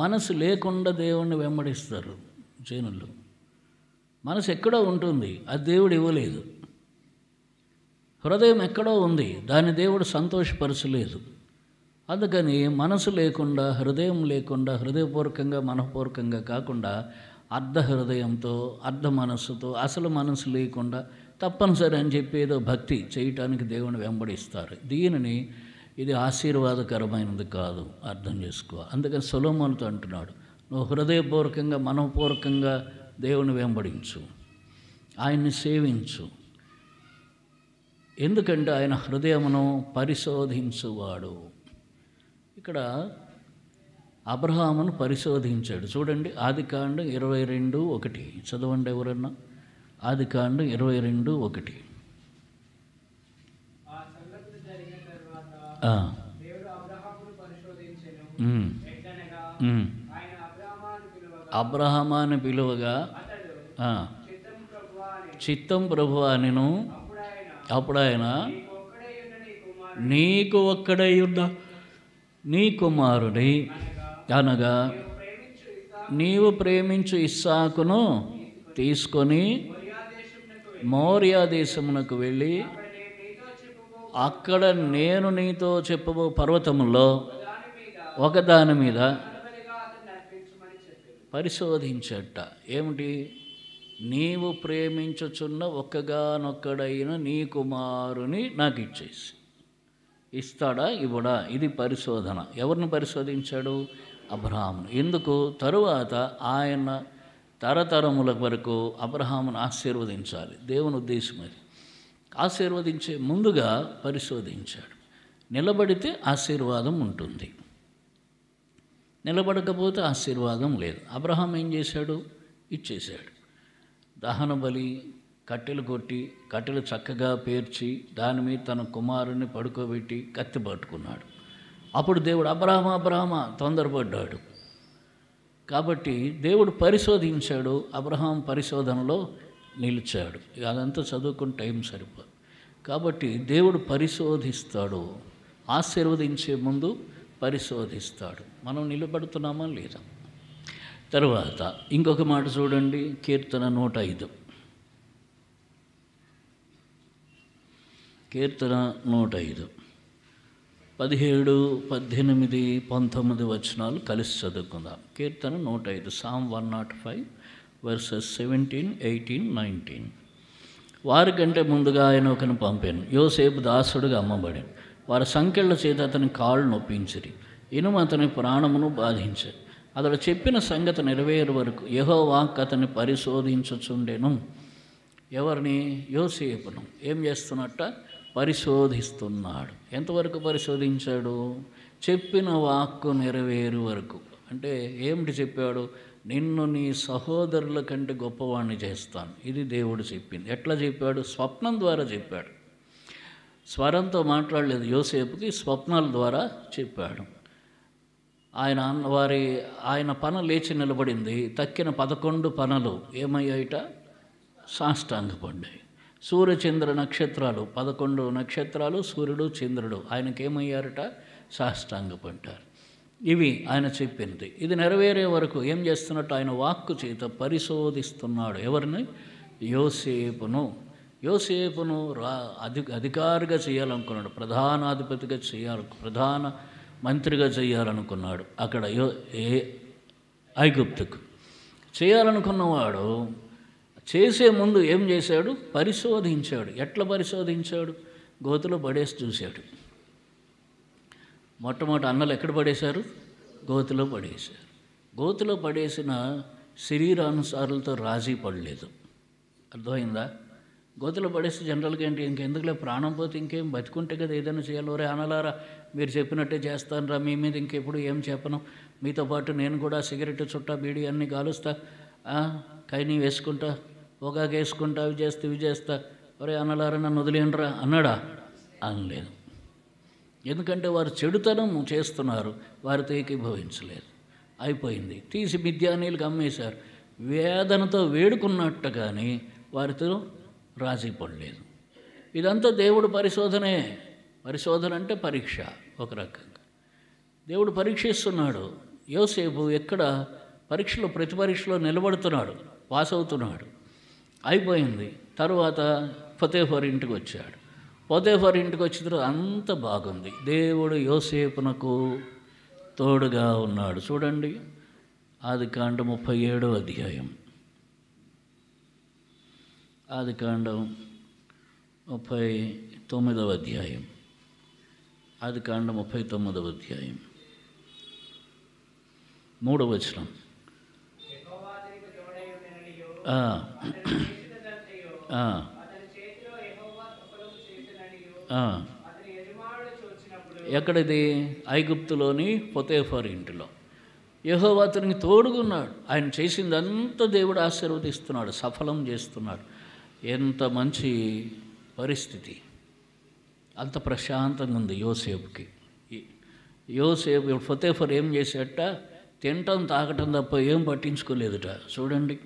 మనసు లేకుండా దేవుణ్ణి వెంబడిస్తారు జనులు. మనసు ఎక్కడో ఉంటుంది, అది దేవుడు ఇవ్వలేదు. హృదయం ఎక్కడో ఉంది, దాన్ని దేవుడు సంతోషపరచలేదు. అందుకని మనసు లేకుండా, హృదయం లేకుండా, హృదయపూర్వకంగా మనపూర్వకంగా కాకుండా అర్ధ హృదయంతో, అర్ధ మనస్సుతో, అసలు మనసు లేకుండా తప్పనిసరి అని చెప్పి ఏదో భక్తి చేయటానికి దేవుని వెంబడిస్తారు. దీనిని ఇది ఆశీర్వాదకరమైనది కాదు, అర్థం చేసుకో. అందుకని సొలొమోనుతో అంటున్నాడు, నువ్వు హృదయపూర్వకంగా మనపూర్వకంగా దేవుని వెంబడించు, ఆయన్ని సేవించు. ఎందుకంటే ఆయన హృదయమును పరిశోధించువాడు. ఇక్కడ అబ్రహామును పరిశోధించాడు. చూడండి, ఆదికాండం 22:1 చదవండి ఎవరన్నా. ఆదికాండం 22:1. అబ్రహామాను పిలువగా చిత్తం ప్రభువా నేను. అప్పుడు ఆయన, నీకు ఒక్కడై ఉన్న నీ కుమారుని అనగా నీవు ప్రేమించు ఇస్సాకును తీసుకొని మోరియా దేశమునకు వెళ్ళి అక్కడ నేను నీతో చెప్పబో పర్వతములో ఒకదాని మీద పరిశోధించట. ఏమిటి? నీవు ప్రేమించుచున్న ఒక్కగానొక్కడైన నీ కుమారుని నాకు ఇచ్చేసి. ఇస్తాడా ఇవ్వడా? ఇది పరిశోధన. ఎవరిని పరిశోధించాడు? అబ్రహామును. ఎందుకు? తరువాత ఆయన తరతరముల వరకు అబ్రహామును ఆశీర్వదించాలి, దేవుని ఉద్దేశం అది. ఆశీర్వదించే ముందుగా పరిశోధించాడు. నిలబడితే ఆశీర్వాదం ఉంటుంది, నిలబడకపోతే ఆశీర్వాదం లేదు. అబ్రహాం ఏం చేశాడు? ఇచ్చేశాడు. దహన బలి, కట్టెలు కొట్టి, కట్టెలు చక్కగా పేర్చి దాని మీద తన కుమారుని పడుకోబెట్టి కత్తి పట్టుకున్నాడు. అప్పుడు దేవుడు అబ్రహామా తొందరపడ్డాడు. కాబట్టి దేవుడు పరిశోధించాడు, అబ్రహాం పరిశోధనలో నిలిచాడు. అదంతా చదువుకుని టైం సరిపోదు. కాబట్టి దేవుడు పరిశోధిస్తాడు, ఆశీర్వదించే ముందు పరిశోధిస్తాడు. మనం నిలబడుతున్నామా లేదా? తరువాత ఇంకొక మాట చూడండి, కీర్తన 105. కీర్తన 105 17, 18, 19 వచనాలు కలిసి చదువుకుందాం. కీర్తన 105, Psalm 105 verses 17, 18, 19. వారికంటే ముందుగా ఆయన ఒకరిని పంపాను, యోసేపు దాసుడుగా అమ్మబడాను. వారి సంకెళ్ళ చేత అతని కాళ్ళు నొప్పించిరి, ఇనుము అతని ప్రాణమును బాధించారు. అతడు చెప్పిన సంగతి నెరవేరు వరకు యెహోవా అతన్ని పరిశోధించుచుండెను. ఎవరిని? యోసేపును. ఏం చేస్తున్నట్ట? పరిశోధిస్తున్నాడు. ఎంతవరకు పరిశోధించాడు? చెప్పిన వాక్కు నెరవేరు వరకు. అంటే ఏమిటి చెప్పాడు? నిన్ను నీ సహోదరుల కంటే గొప్పవాణ్ణి చేస్తాను. ఇది దేవుడు చెప్పింది. ఎట్లా చెప్పాడు? స్వప్నం ద్వారా చెప్పాడు. స్వరంతో మాట్లాడలేదు యోసేపుకి, స్వప్నాల ద్వారా చెప్పాడు. ఆయన పన లేచి నిలబడింది. తక్కిన 11 పనలు ఏమయ్యాయిట? సాష్టాంగపడ్డాయి. సూర్యచంద్ర నక్షత్రాలు 11 నక్షత్రాలు, సూర్యుడు చంద్రుడు ఆయనకేమయ్యారట? సాష్టాంగపడ్డారు. ఇవి ఆయన చెప్పింది. ఇది నెరవేరే వరకు ఏం చేస్తున్నట్టు? ఆయన వాక్కు చేత పరిశోధిస్తున్నాడు. ఎవరిని? యోసేపును. యోసేపును అధికారిగా చేయాలనుకున్నాడు, ప్రధానాధిపతిగా ప్రధాన మంత్రిగా చేయాలనుకున్నాడు. అక్కడ ఐగుప్తుకు చేయాలనుకున్నవాడు చేసే ముందు ఏం చేశాడు? పరిశోధించాడు. ఎట్లా పరిశోధించాడు? గోతిలో పడేసి చూశాడు. మొట్టమొదటి అన్నలు ఎక్కడ పడేశారు? గోతిలో పడేశారు. గోతిలో పడేసిన శరీరానుసారులతో రాజీ పడలేదు. అర్థమైందా? గోతిలో పడేసి జనరల్గా ఏంటి, ఇంకెందుకులే ప్రాణం పోతే ఇంకేం, బతికుంటే కదా ఏదైనా చేయాలి. ఒరే అనలారా, మీరు చెప్పినట్టే చేస్తాను రా, మీ మీద ఇంకెప్పుడు ఏం చెప్పను, మీతో పాటు నేను కూడా సిగరెట్ చుట్టా బీడీ అన్నీ కాలుస్తా, కైనీ వేసుకుంటా, పొగాకు వేసుకుంటా, అవి చేస్తా, ఒరే అనలారా నన్ను వదిలేండ్రా అన్నాడా? అనలేదు. ఎందుకంటే వారు చెడుతనం చేస్తున్నారు, వారితో ఏకీభవించలేదు. అయిపోయింది. తీసి మిద్యానీయులకు అమ్మేశారు. వేదనతో వేడుకున్నట్టు కానీ వారితో రాజీ పడలేదు. ఇదంతా దేవుడు పరిశోధనే. పరిశోధన అంటే పరీక్ష. ఒక రకంగా దేవుడు పరీక్షిస్తున్నాడు. యోసేపు ఎక్కడ పరీక్షలో, ప్రతి పరీక్షలో నిలబడుతున్నాడు, పాస్ అవుతున్నాడు. అయిపోయింది. తర్వాత పొతేఫర్ ఇంటికి వచ్చాడు. పొతేఫర్ ఇంటికి వచ్చిన తర్వాత అంత బాగుంది. దేవుడు యోసేపునకు తోడుగా ఉన్నాడు. చూడండి, ఆదికాండం 37వ అధ్యాయం. ఆదికాండం 39వ అధ్యాయం. ఆదికాండం 39వ అధ్యాయం 3వ వచనం. ఎక్కడిది? ఐగుప్తులోని పొతేఫర్ ఇంటిలో. యెహోవా అతనికి తోడుగున్నాడు. ఆయన చేసిందంతా దేవుడు ఆశీర్వదిస్తున్నాడు, సఫలం చేస్తున్నాడు. ఎంత మంచి పరిస్థితి! అంత ప్రశాంతంగా ఉంది యోసేపుకి. యోసేపు పొతేఫర్ ఏం చేసేట? తినటం తాగటం తప్ప ఏం పట్టించుకోలేదుట. చూడండి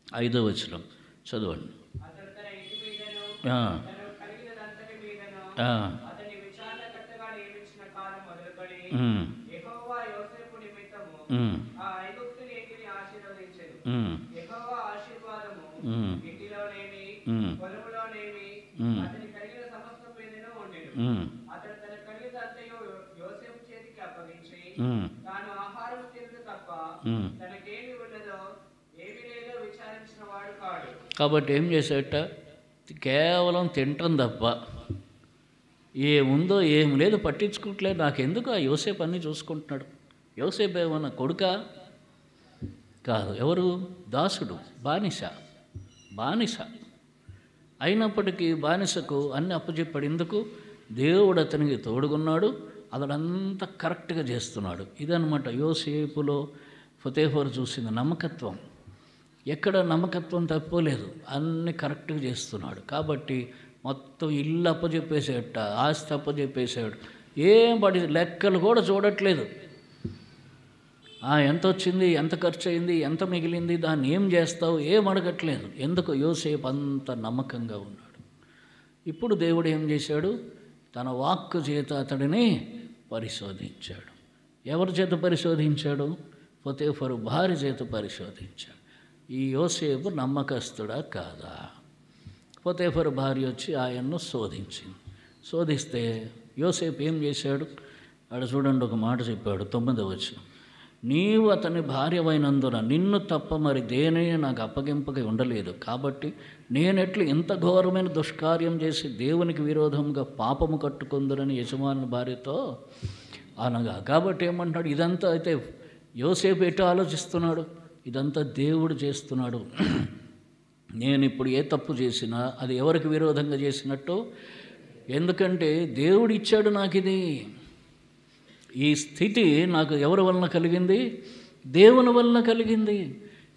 5వ వచనం చదవండి. కాబట్టి ఏం చేసేట? కేవలం తింటం తప్ప ఏముందో ఏం లేదు, పట్టించుకోవట్లేదు. నాకెందుకు, ఆ యోసేపు అన్నీ చూసుకుంటున్నాడు. యోసేపు ఏమన్నా కొడుకా? కాదు. ఎవరు? దాసుడు, బానిస. అయినప్పటికీ బానిసకు అన్ని అప్పచెప్పాడు. ఎందుకు? దేవుడు అతనికి తోడుగున్నాడు, అతడంతా కరెక్ట్గా చేస్తున్నాడు. ఇదనమాట యోసేపులో పొతేఫర్ చూసింది నమ్మకత్వం. ఎక్కడ నమ్మకత్వం తప్పలేదు, అన్నీ కరెక్ట్గా చేస్తున్నాడు. కాబట్టి మొత్తం ఇల్లు అప్పచెప్పేసాడట, ఆస్తి అప్పచెప్పేశాడు. ఏం పడి లెక్కలు కూడా చూడట్లేదు. ఎంత వచ్చింది, ఎంత ఖర్చు అయింది, ఎంత మిగిలింది, దాన్ని ఏం చేస్తావు, ఏం అడగట్లేదు. ఎందుకు? యోసేపు అంత నమ్మకంగా ఉన్నాడు. ఇప్పుడు దేవుడు ఏం చేశాడు? తన వాక్కు చేత అతడిని పరిశోధించాడు. ఎవరి చేత పరిశోధించాడు? పొతేఫరు భార్య చేత పరిశోధించాడు. ఈ యోసేపు నమ్మకస్తుడా కాదా? పొతేఫరు భార్య వచ్చి ఆయన్ను శోధించింది. శోధిస్తే యోసేపు ఏం చేశాడు? ఆడ చూడండి, ఒక మాట చెప్పాడు 9వ వచనం. నీవు అతని భార్యవైనందున నిన్ను తప్ప మరి దేనిని నాకు అప్పగింపగా ఉండలేదు. కాబట్టి నేనెట్లు ఇంత ఘోరమైన దుష్కార్యం చేసి దేవునికి విరోధంగా పాపము కట్టుకుందునని యజమాని భార్యతో అనగా. కాబట్టి ఏమంటున్నాడు? ఇదంతా అయితే యోసేపు ఎటు ఆలోచిస్తున్నాడు? ఇదంతా దేవుడు చేస్తున్నాడు. నేను ఇప్పుడు ఏ తప్పు చేసినా అది ఎవరికి విరోధంగా చేసినట్టు? ఎందుకంటే దేవుడు ఇచ్చాడు నాకు ఇది. ఈ స్థితి నాకు ఎవరి వలన కలిగింది? దేవుని వలన కలిగింది.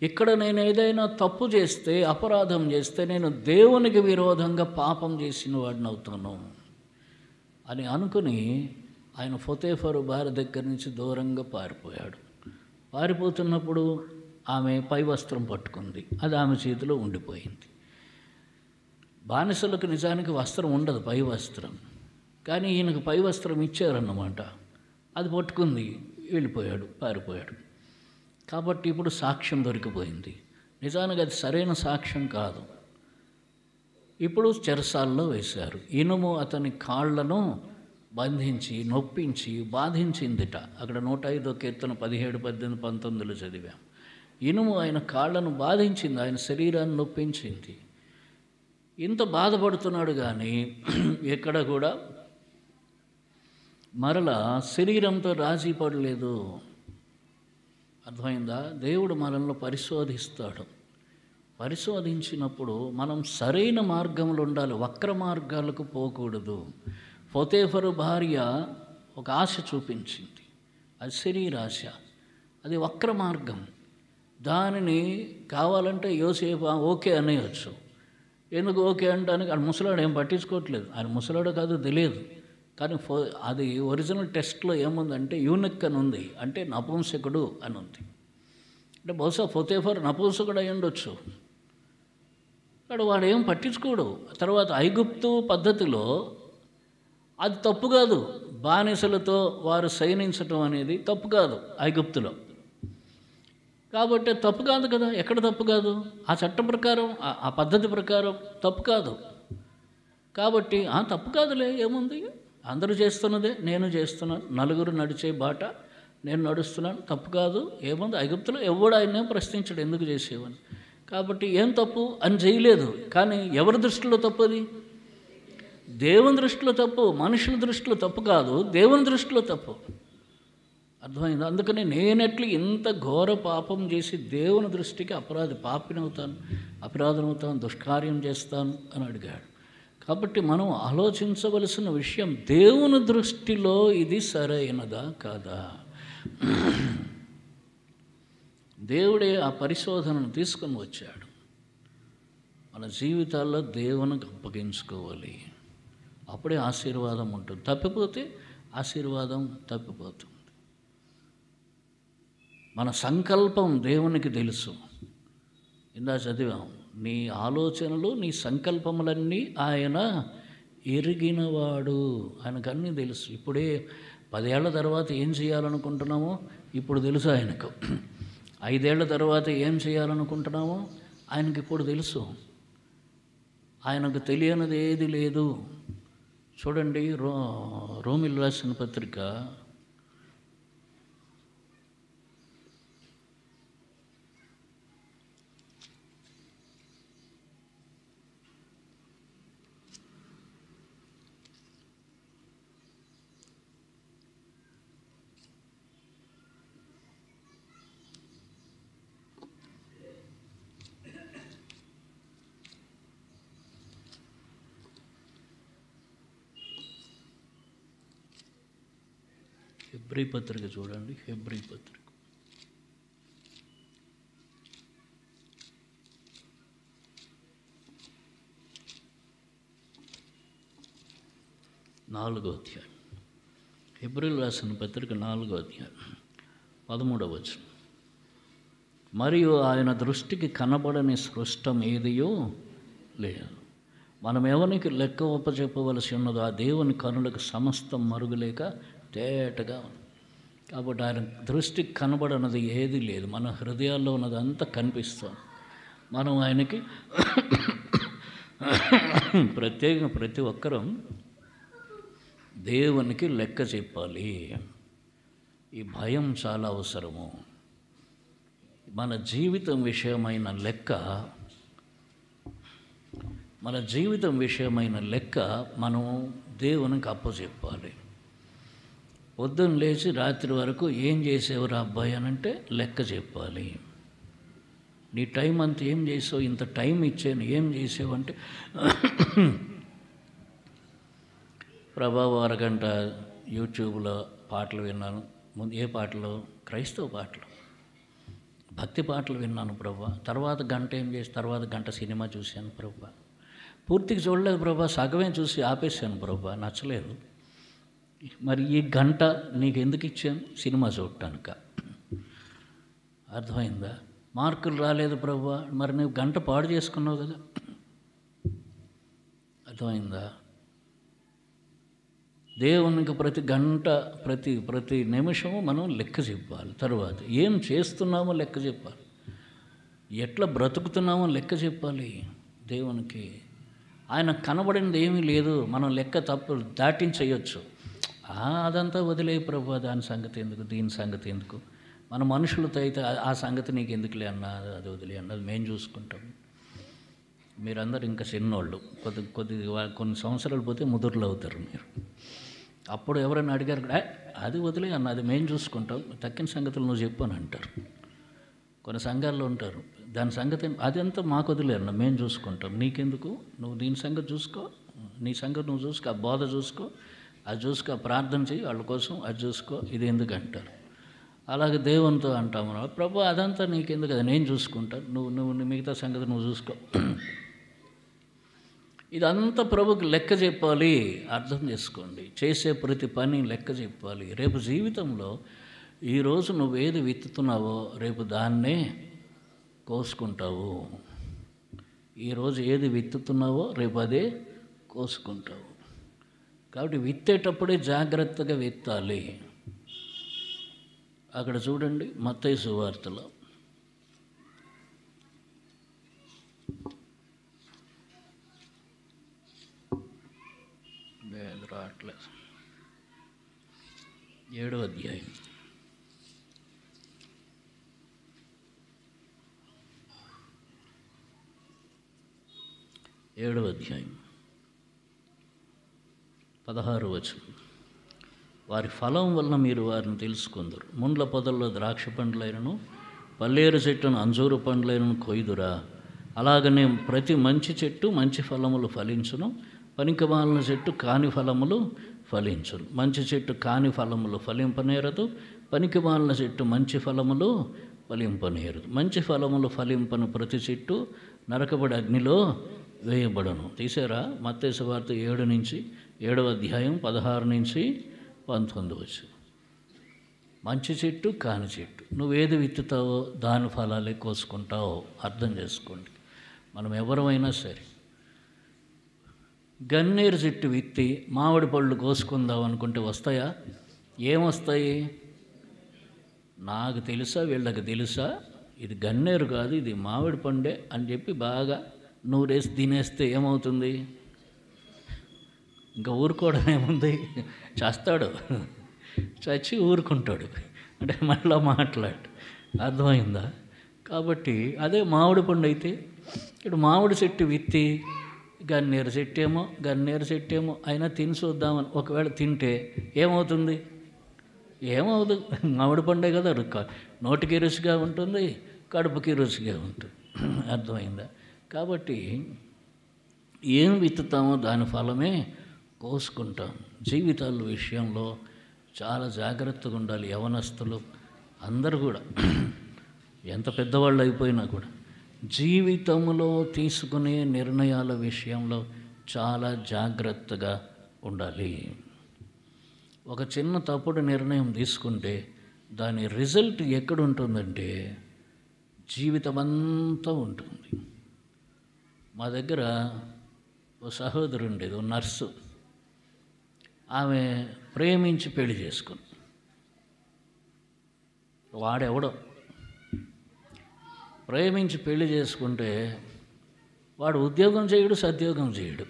ఇక్కడ నేను ఏదైనా తప్పు చేస్తే, అపరాధం చేస్తే నేను దేవునికి విరోధంగా పాపం చేసిన వాడిని అవుతాను అని అనుకుని ఆయన పొతేఫరు భార్య దగ్గర నుంచి దూరంగా పారిపోయాడు. పారిపోతున్నప్పుడు ఆమె పై వస్త్రం పట్టుకుంది. అది ఆమె చేతిలో ఉండిపోయింది. బానిసలకు నిజానికి వస్త్రం ఉండదు, పై వస్త్రం. కానీ ఈయనకు పై వస్త్రం ఇచ్చారన్నమాట. అది పట్టుకుంది, వెళ్ళిపోయాడు, పారిపోయాడు. కాబట్టి ఇప్పుడు సాక్ష్యం దొరికిపోయింది. నిజానికి అది సరైన సాక్ష్యం కాదు. ఇప్పుడు చెరసాల్లో వేశారు. ఇనుము అతని కాళ్లను బంధించి నొప్పించి బాధించిందిట. అక్కడ 105వ కీర్తన 17, 18, 19 చదివాం. ఇనుము ఆయన కాళ్ళను బాధించింది, ఆయన శరీరాన్ని నొప్పించింది. ఇంత బాధపడుతున్నాడు కానీ ఎక్కడ కూడా మరలా శరీరంతో రాజీ పడలేదు. అర్థమైందా? దేవుడు మనల్ని పరిశోధిస్తాడు. పరిశోధించినప్పుడు మనం సరైన మార్గంలో ఉండాలి, వక్ర మార్గాలకు పోకూడదు. పోతేఫరు భార్య ఒక ఆశ చూపించింది, అది శరీరాశ, అది వక్ర మార్గం. దానిని కావాలంటే యోసేపు ఓకే అనేయచ్చు. ఎందుకు ఓకే అంటానికి ఆయన ముసలాడు ఏం పట్టించుకోవట్లేదు, ఆయన ముసలాడు కాదు తెలియదు. కానీ అది ఒరిజినల్ టెస్ట్లో ఏముందంటే యూనిక్ అని ఉంది, అంటే నపుంసకుడు అని ఉంది. అంటే బహుశా పోతేఫర్ నపుంసకుడు అయి ఉండొచ్చు. ఇక్కడ వాడు ఏం పట్టించుకోడు. తర్వాత ఐగుప్తు పద్ధతిలో అది తప్పు కాదు, బానిసలతో వారు శయనించటం అనేది తప్పు కాదు ఐగుప్తులో. కాబట్టి తప్పు కాదు కదా, ఎక్కడ తప్పు కాదు, ఆ చట్టం ప్రకారం ఆ పద్ధతి ప్రకారం తప్పు కాదు. కాబట్టి తప్పు కాదులే, ఏముంది, అందరూ చేస్తున్నదే నేను చేస్తున్నాను, నలుగురు నడిచే బాట నేను నడుస్తున్నాను, తప్పు కాదు, ఏముంది. ఐగుప్తులో ఎవడు ఆయన్నేం ప్రశ్నించడు ఎందుకు చేసేవని. కాబట్టి ఏం తప్పు అని చేయలేదు. కానీ ఎవరి దృష్టిలో తప్పు అది? దేవుని దృష్టిలో తప్పు, మనుషుల దృష్టిలో తప్పు కాదు, దేవుని దృష్టిలో తప్పు. అర్థమైంది? అందుకని నేనెట్లు ఇంత ఘోర పాపం చేసి దేవుని దృష్టికి పాపినవుతాను, అపరాధనవుతాను, దుష్కార్యం చేస్తాను అని అడిగాడు. కాబట్టి మనం ఆలోచించవలసిన విషయం, దేవుని దృష్టిలో ఇది సరైనదా కాదా? దేవుడే ఆ పరిశోధనను తీసుకొని వచ్చాడు. మన జీవితాల్లో దేవునికి అప్పగించుకోవాలి, అప్పుడే ఆశీర్వాదం ఉంటుంది. తప్పిపోతే ఆశీర్వాదం తప్పిపోతుంది. మన సంకల్పం దేవునికి తెలుసు. ఇందా చదివాం, నీ ఆలోచనలు నీ సంకల్పములన్నీ ఆయన ఎరిగినవాడు, ఆయనకు అన్నీ తెలుసు. ఇప్పుడే 10 ఏళ్ల తర్వాత ఏం చేయాలనుకుంటున్నామో ఇప్పుడు తెలుసు ఆయనకు. 5 ఏళ్ల తర్వాత ఏం చేయాలనుకుంటున్నామో ఆయనకి ఇప్పుడు తెలుసు. ఆయనకు తెలియనిది ఏది లేదు. చూడండి, రోమిలు రాసిన పత్రిక 4 పత్రిక చూడండి, హెబ్రీ పత్రిక 4వ అధ్యాయం. హెబ్రీలు రాసిన పత్రిక 4వ అధ్యాయం 13వ వచనం. మరియు ఆయన దృష్టికి కనబడని సృష్టం ఏదియో లేదు, మనం ఎవరికి లెక్క ఒప్పచెప్పవలసి ఉన్నదో ఆ దేవుని కనులకు సమస్తం మరుగులేక తేటగా ఉంది. కాబట్టి ఆయన దృష్టికి కనబడనది ఏది లేదు, మన హృదయాల్లో ఉన్నది అంతా కనిపిస్తుంది. మనం ఆయనకి ప్రత్యేకంగా ప్రతి ఒక్కరం దేవునికి లెక్క చెప్పాలి. ఈ భయం చాలా అవసరము. మన జీవితం విషయమైన లెక్క మనం దేవునికి అప్పచెప్పాలి. పొద్దున్న లేచి రాత్రి వరకు ఏం చేసేవారు అబ్బాయి అని అంటే లెక్క చెప్పాలి. నీ టైం అంతా ఏం చేసావు, ఇంత టైం ఇచ్చాను ఏం చేసావు అంటే, ప్రభావ అరగంట యూట్యూబ్లో పాటలు విన్నాను. ముందు ఏ పాటలు? క్రైస్తవ పాటలు, భక్తి పాటలు విన్నాను ప్రభా. తర్వాత గంట ఏం చేసి, తర్వాత గంట సినిమా చూశాను ప్రభా. పూర్తిగా చూడలేదు ప్రభా, సగమే చూసి ఆపేశాను ప్రభా, నచ్చలేదు. మరి ఈ గంట నీకు ఎందుకు ఇచ్చాను? సినిమా చూడటానిక. అర్థమైందా? మార్కులు రాలేదు ప్రభా, మరి నువ్వు గంట పాడు చేసుకున్నావు కదా. అర్థమైందా? దేవునికి ప్రతి గంట ప్రతి నిమిషము మనం లెక్క చెప్పాలి. తర్వాత ఏం చేస్తున్నామో లెక్క చెప్పాలి, ఎట్లా బ్రతుకుతున్నామో లెక్క చెప్పాలి దేవునికి. ఆయన కనబడింది ఏమీ లేదు, మనం లెక్క తప్పు దాటించేయచ్చు. అదంతా వదిలే ప్రభు, దాని సంగతి ఎందుకు, దీని సంగతి ఎందుకు, మన మనుషులతో అయితే ఆ సంగతి నీకు ఎందుకులే అన్నా, అది వదిలే అన్నది మేము చూసుకుంటాం. మీరందరూ ఇంకా చిన్నోళ్ళు, కొన్ని సంవత్సరాలు పోతే ముదురులు అవుతారు మీరు. అప్పుడు ఎవరైనా అడిగారు అది వదిలే అన్న, అది మేము చూసుకుంటాం, తక్కిన సంగతులు నువ్వు చెప్పు అని అంటారు. కొన్ని సంఘాల్లో ఉంటారు, దాని సంగతి అదంతా మాకు వదిలే అన్న, మేము చూసుకుంటాం, నీకెందుకు, నువ్వు దీని సంగతి చూసుకో, నీ సంగతి నువ్వు చూసుకో, ఆ బోధ చూసుకో, అది చూసుకో, ప్రార్థన చేయి వాళ్ళ కోసం, అది చూసుకో, ఇది ఎందుకు అంటారు. అలాగే దేవునితో అంటాము, ప్రభు అదంతా నీకెందుకు, అది నేను చూసుకుంటాను, నువ్వు మిగతా సంగతి నువ్వు చూసుకో. ఇదంతా ప్రభుకి లెక్క చెప్పాలి. అర్థం చేసుకోండి, చేసే ప్రతి పని లెక్క చెప్పాలి. రేపు జీవితంలో ఈరోజు నువ్వేది విత్తుతున్నావో రేపు దాన్నే కోసుకుంటావు. ఈరోజు ఏది విత్తుతున్నావో రేపు అదే కోసుకుంటావు. కాబట్టి విత్తేటప్పుడే జాగ్రత్తగా విత్తాలి. అక్కడ చూడండి, మత్తయి సువార్తలో రావట్లేదు, 7వ అధ్యాయం 16వ వచనం. వారి ఫలం వలన మీరు వారిని తెలుసుకుందరు. ముండ్ల పొదల్లో ద్రాక్ష పండ్లైనను, పల్లేరు చెట్టును అంజూరు పండ్లైనను కొయ్దురా. అలాగనే ప్రతి మంచి చెట్టు మంచి ఫలములు ఫలించును, పనికిమాలిన చెట్టు కాని ఫలములు ఫలించును. మంచి చెట్టు కాని ఫలములు ఫలింపనేరదు, పనికిమాలిన చెట్టు మంచి ఫలములు ఫలింపనేరదు. మంచి ఫలములు ఫలింపను ప్రతి చెట్టు నరకబడి అగ్నిలో వేయబడను. తీసారా? మత్తయి సువార్త 7వ అధ్యాయం 16 నుంచి 19 వచ్చు. మంచి చెట్టు కాని చెట్టు, నువ్వేది విత్తుతావో దాని ఫలాలే కోసుకుంటావో. అర్థం చేసుకోండి. మనం ఎవరమైనా సరే గన్నేరు చెట్టు విత్తి మామిడి పళ్ళు కోసుకుందాం అనుకుంటే వస్తాయా? ఏమొస్తాయి? నాకు తెలుసా, వీళ్ళకి తెలుసా, ఇది గన్నేరు కాదు, ఇది మామిడి పండే అని చెప్పి బాగా నూరేసి తినేస్తే ఏమవుతుంది? ఇంకా ఊరుకోవడం ఏముంది? చేస్తాడు, చచ్చి ఊరుకుంటాడు. అంటే మళ్ళీ మాట్లాడు. అర్థమైందా? కాబట్టి అదే మామిడి పండు అయితే, ఇప్పుడు మామిడి చెట్టు విత్తి గన్నేరు చెట్టు ఏమో అయినా తిని చూద్దామని ఒకవేళ తింటే ఏమవుతుంది? ఏమవుదు, మామిడి పండే కదా, నోటికి రుచిగా ఉంటుంది, కడుపుకి రుచిగా ఉంటుంది. అర్థమైందా? కాబట్టి ఏం విత్తుతామో దాని ఫలమే కోసుకుంటాం. జీవితాల విషయంలో చాలా జాగ్రత్తగా ఉండాలి. యవనస్తులు అందరూ కూడా, ఎంత పెద్దవాళ్ళు అయిపోయినా కూడా జీవితంలో తీసుకునే నిర్ణయాల విషయంలో చాలా జాగ్రత్తగా ఉండాలి. ఒక చిన్న తప్పుడు నిర్ణయం తీసుకుంటే దాని రిజల్ట్ ఎక్కడుంటుందంటే జీవితం అంతా ఉంటుంది. మా దగ్గర ఓ సహోదరు ఉండేది, ఓ నర్సు. ఆమె ప్రేమించి పెళ్లి చేసుకుంది. వాడెవడో ప్రేమించి పెళ్లి చేసుకుంటే వాడు ఉద్యోగం చేయడు, సద్యోగం చేయడు.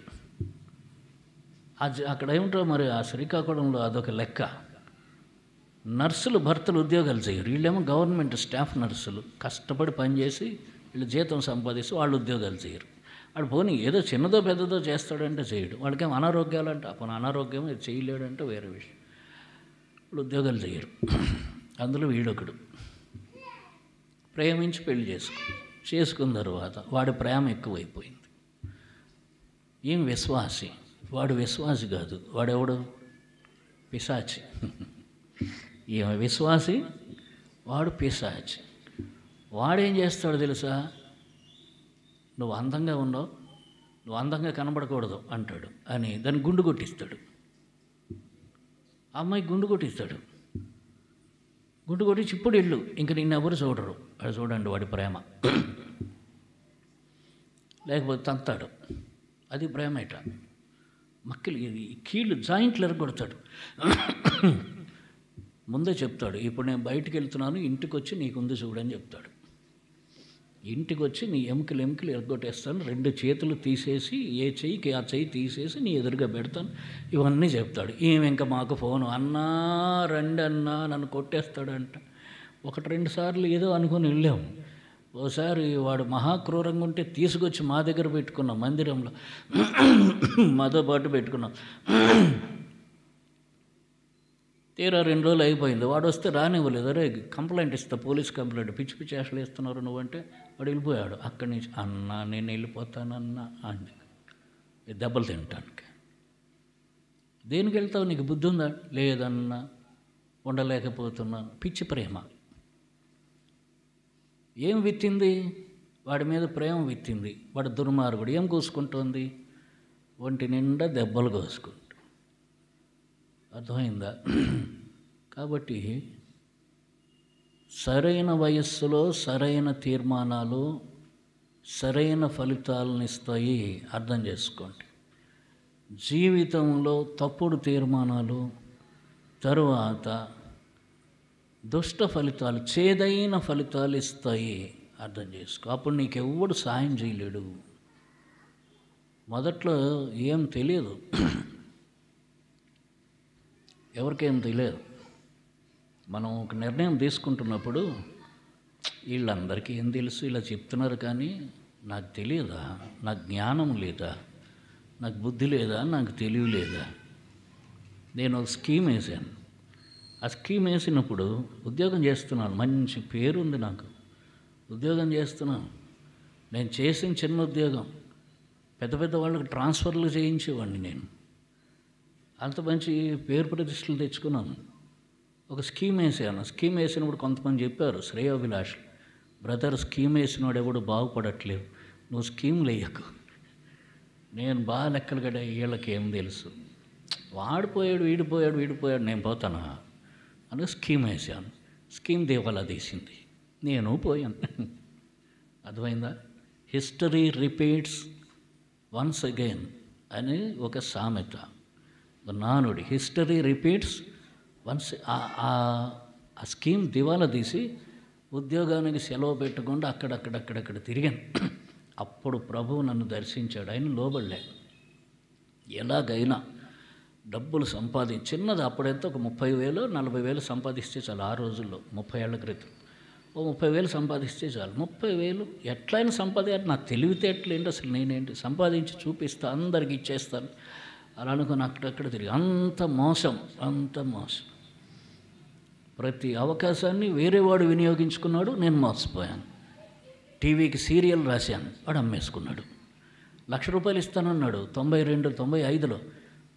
అక్కడ ఏమిటో మరి ఆ శ్రీకాకుళంలో అదొక లెక్క. నర్సులు భర్తలు ఉద్యోగాలు చేయరు, వీళ్ళేమో గవర్నమెంట్ స్టాఫ్ నర్సులు, కష్టపడి పనిచేసి వీళ్ళు జీతం సంపాదిస్తూ వాళ్ళు ఉద్యోగాలు చేయరు. వాడు పోనీ ఏదో చిన్నదో పెద్దదో చేస్తాడంటే చేయడు. వాళ్ళకేమో అనారోగ్యాలు అంటే అప్పుడు అనారోగ్యం ఇది చేయలేడంటే వేరే విషయం. వాళ్ళు ఉద్యోగాలు చేయరు. అందులో వీడొకడు ప్రేమించి పెళ్లి చేసుకున్న తర్వాత వాడి ప్రేమ ఎక్కువైపోయింది. ఏం విశ్వాసి, వాడు విశ్వాసి కాదు, వాడెవడు? పిశాచి. ఈమె విశ్వాసి, వాడు పిశాచి. వాడేం చేస్తాడు తెలుసా? నువ్వు అందంగా ఉన్నావు, నువ్వు అందంగా కనబడకూడదు అంటాడు అని దాన్ని గుండు కొట్టిస్తాడు. అమ్మాయి గుండు కొట్టిస్తాడు. గుండు కొట్టించి ఇప్పుడు ఇల్లు ఇంక నిన్నెవరు చూడరు. అది చూడండి వాడి ప్రేమ. లేకపోతే తంతాడు, అది ప్రేమ. ఇట మక్కలు కీళ్ళు జాయింట్లు ఎరగొడతాడు. ముందే చెప్తాడు, ఇప్పుడు నేను బయటికి వెళ్తున్నాను, ఇంటికి వచ్చి నీకుంది చూడని చెప్తాడు. ఇంటికి వచ్చి నీ ఎముకలు ఎరగొట్టేస్తాను, 2 చేతులు తీసేసి ఏ చెయ్యికి ఆ చెయ్యి తీసేసి నీ ఎదురుగా పెడతాను, ఇవన్నీ చెప్తాడు. ఈమె ఇంకా మాకు ఫోను, అన్నా రండి అన్నా, నన్ను కొట్టేస్తాడంట. ఒకటి రెండు సార్లు ఏదో అనుకుని వెళ్ళాము. ఓసారి వాడు మహాక్రూరంగా ఉంటే తీసుకొచ్చి మా దగ్గర పెట్టుకున్నాం, మందిరంలో మాతో పాటు పెట్టుకున్నాం. తీరా 2 రోజులు అయిపోయింది. వాడు వస్తే రానివ్వలేదు. అరే కంప్లైంట్ ఇస్తా, పోలీస్ కంప్లైంట్, పిచ్చి పిచ్చి ఆశలు ఇస్తున్నారు నువ్వంటే వాడు వెళ్ళిపోయాడు. అక్కడి నుంచి అన్నా నేను వెళ్ళిపోతానన్నా అంది, దెబ్బలు తినటానికి. దేనికి వెళ్తావు, నీకు బుద్ధి ఉందా? లేదన్నా, ఉండలేకపోతున్నాను. పిచ్చి ప్రేమ ఏం విత్తింది? వాడి మీద ప్రేమ విత్తింది. వాడు దుర్మార్గుడు. ఏం కోసుకుంటోంది? ఒంటి నిండా దెబ్బలు కోసుకుంటు. అర్థమైందా? కాబట్టి సరైన వయస్సులో సరైన తీర్మానాలు సరైన ఫలితాలను ఇస్తాయి. అర్థం చేసుకోండి. జీవితంలో తప్పుడు తీర్మానాలు తరువాత దుష్ట ఫలితాలు, చేదైన ఫలితాలు ఇస్తాయి. అర్థం చేసుకో. అప్పుడు నీకెవ్వడు సాయం చేయలేడు. మొదట్లో ఏం తెలియదు, ఎవరికేం తెలియదు. మనం ఒక నిర్ణయం తీసుకుంటున్నప్పుడు వీళ్ళందరికీ ఏం తెలుసు, ఇలా చెప్తున్నారు కానీ నాకు తెలియదా, నాకు జ్ఞానం లేదా, నాకు బుద్ధి లేదా, నాకు తెలివి లేదా. నేను ఒక స్కీమ్ వేసాను. ఆ స్కీమ్ వేసినప్పుడు ఉద్యోగం చేస్తున్నాను, మంచి పేరుంది నాకు, ఉద్యోగం చేస్తున్నాను. నేను చేసిన చిన్న ఉద్యోగం, పెద్ద పెద్ద వాళ్ళకి ట్రాన్స్ఫర్లు చేయించేవాడిని నేను. అంత మంచి పేరు ప్రతిష్టలు తెచ్చుకున్నాను. ఒక స్కీమ్ వేసాను. స్కీమ్ వేసినప్పుడు కొంతమంది చెప్పారు, శ్రేయోభిలాష్ బ్రదర్, స్కీమ్ వేసినవాడు ఎవడు బాగుపడట్లేదు, నువ్వు స్కీమ్లు వేయకు. నేను బాగా లెక్కలు గడ, వీళ్ళకి ఏం తెలుసు, వాడిపోయాడు వీడిపోయాడు నేను పోతానా అని స్కీమ్ వేసాను. స్కీమ్ దేవాలా తీసింది, నేను పోయాను. అర్థమైందా? హిస్టరీ రిపీట్స్ వన్స్ అగైన్ అని ఒక సామెత, నానుడి. History repeats once. ఆ స్కీమ్ దివాలా తీసి ఉద్యోగానికి సెలవు పెట్టకుండా అక్కడక్కడ తిరిగాను. అప్పుడు ప్రభువు నన్ను దర్శించాడు. ఆయన లోబడలే. ఎలాగైనా డబ్బులు చిన్నది అప్పుడైతే ఒక 30,000 40,000 సంపాదిస్తే చాలు. ఆ రోజుల్లో 30 ఏళ్ల క్రితం ఓ 30,000 సంపాదిస్తే చాలు. 30,000 ఎట్లయినా సంపాదించాలి. నాకు తెలివితేటలేంటి, అసలు నేనేంటి, సంపాదించి చూపిస్తా, అందరికి ఇచ్చేస్తాను అలా అనుకుని అక్కడక్కడ తిరిగి. అంత మోసం. ప్రతి అవకాశాన్ని వేరేవాడు వినియోగించుకున్నాడు, నేను మోసపోయాను. టీవీకి సీరియల్ రాశాను, వాడు అమ్మేసుకున్నాడు. ₹1,00,000 ఇస్తానన్నాడు 92 95లో.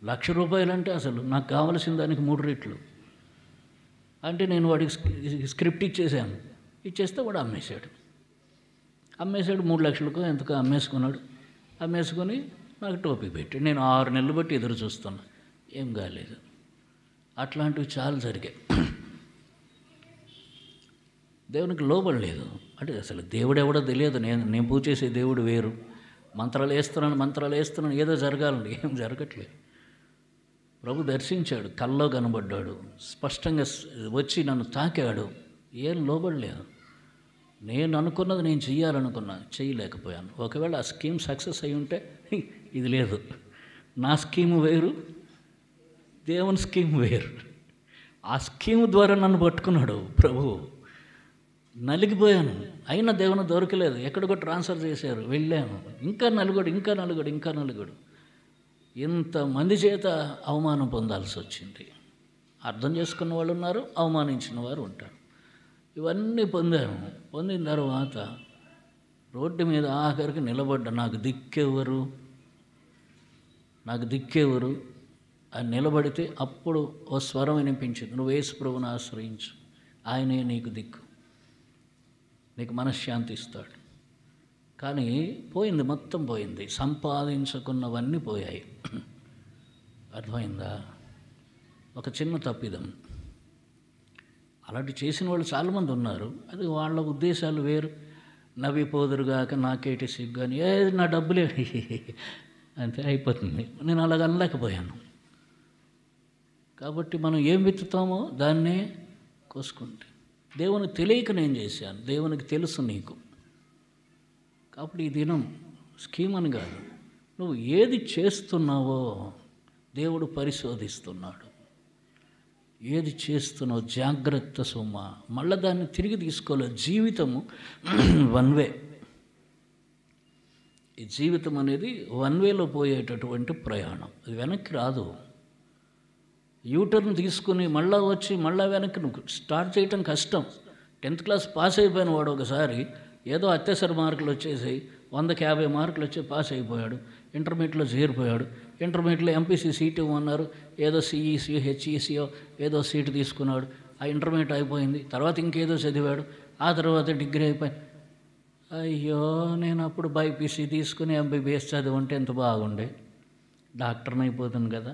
₹1,00,000 అంటే అసలు నాకు కావలసిన దానికి 3 రెట్లు. అంటే నేను వాడికి స్క్రిప్ట్ ఇచ్చేసాను. ఇచ్చేస్తే వాడు అమ్మేశాడు. 3 లక్షలకు ఎంతకో అమ్మేసుకున్నాడు. అమ్మేసుకొని నాకు టోపీ పెట్టి నేను 6 నెలలు బట్టి ఎదురు చూస్తున్నా, ఏం కాలేదు. అట్లాంటివి చాలా జరిగాయి. దేవునికి లోబడలేదు. అంటే అసలు దేవుడు ఎవడో తెలియదు. నేను పూజ చేసే దేవుడు వేరు. మంత్రాలు వేస్తున్నాను, ఏదో జరగాలండి, ఏం జరగట్లేదు. ప్రభు దర్శించాడు, కల్లో కనబడ్డాడు, స్పష్టంగా వచ్చి నన్ను తాకాడు. ఏం లోబడలేదు. నేను అనుకున్నది నేను చెయ్యాలనుకున్నా, చేయలేకపోయాను. ఒకవేళ ఆ స్కీమ్ సక్సెస్ అయి ఉంటే ఇది లేదు. నా స్కీము వేరు, దేవుని స్కీమ్ వేరు. ఆ స్కీమ్ ద్వారా నన్ను పట్టుకున్నాడు ప్రభువు. నలిగిపోయాను. అయినా దేవుని దొరకలేదు. ఎక్కడికో ట్రాన్స్ఫర్ చేశారు, వెళ్ళాను. ఇంకా నలుగుడు. ఇంతమంది చేత అవమానం పొందాల్సి వచ్చింది. అర్థం చేసుకున్న వాళ్ళు ఉన్నారు, అవమానించిన వారు ఉంటారు. ఇవన్నీ పొందిన తర్వాత రోడ్డు మీద ఆఖరికి నిలబడ్డా. నాకు దిక్కెవరు అని నిలబడితే అప్పుడు ఓ స్వరం వినిపించింది, నువ్వు యేసు ప్రభువుని ఆశ్రయించు, ఆయనే నీకు దిక్కు, నీకు మనశ్శాంతి ఇస్తాడు. కానీ మొత్తం పోయింది. సంపాదించుకున్నవన్నీ పోయాయి. అర్థమైందా? ఒక చిన్న తప్పిదం. అలాంటి చేసిన వాళ్ళు చాలామంది ఉన్నారు. అది వాళ్ళ ఉద్దేశాలు వేరు. నవ్విపోదురుగాక నాకేటి సిగ్గు అని, నా డబ్బులే అంతే అయిపోతుంది. నేను అలాగ అనలేకపోయాను. కాబట్టి మనం ఏం విత్తుతామో దాన్నే కోసుకుంటే. దేవునికి తెలియక నేను చేశాను, దేవునికి తెలుసు నీకు. కాబట్టి ఈ దినం స్కీమ్ అని కాదు, నువ్వు ఏది చేస్తున్నావో దేవుడు పరిశోధిస్తున్నాడు. ఏది చేస్తున్నావు జాగ్రత్త సుమ. మళ్ళీ దాన్ని తిరిగి తీసుకోలేదు. జీవితము వన్ వే. ఈ జీవితం అనేది వన్ వేలో పోయేటటువంటి ప్రయాణం, అది వెనక్కి రాదు. యూటర్న్ తీసుకుని మళ్ళీ వచ్చి మళ్ళీ వెనక్కి స్టార్ట్ చేయటం కష్టం. 10th క్లాస్ పాస్ అయిపోయిన వాడు ఒకసారి ఏదో అత్యవసర మార్కులు వచ్చేసి 100కి 50 మార్కులు వచ్చి పాస్ అయిపోయాడు. ఇంటర్మీడియట్లో చేరిపోయాడు. ఇంటర్మీడియట్లో ఎంపీసీ సీట్ ఇవ్వమన్నారు. ఏదో సిఈసీ హెచ్ఈసీయో ఏదో సీటు తీసుకున్నాడు. ఆ ఇంటర్మీడియట్ అయిపోయింది. తర్వాత ఇంకేదో చదివాడు. ఆ తర్వాత డిగ్రీ అయిపోయింది. అయ్యో, నేను అప్పుడు బైపీసీ తీసుకుని ఎంబీబీఎస్ చదివంటే ఎంత బాగుండే, డాక్టర్ని అయిపోతాను కదా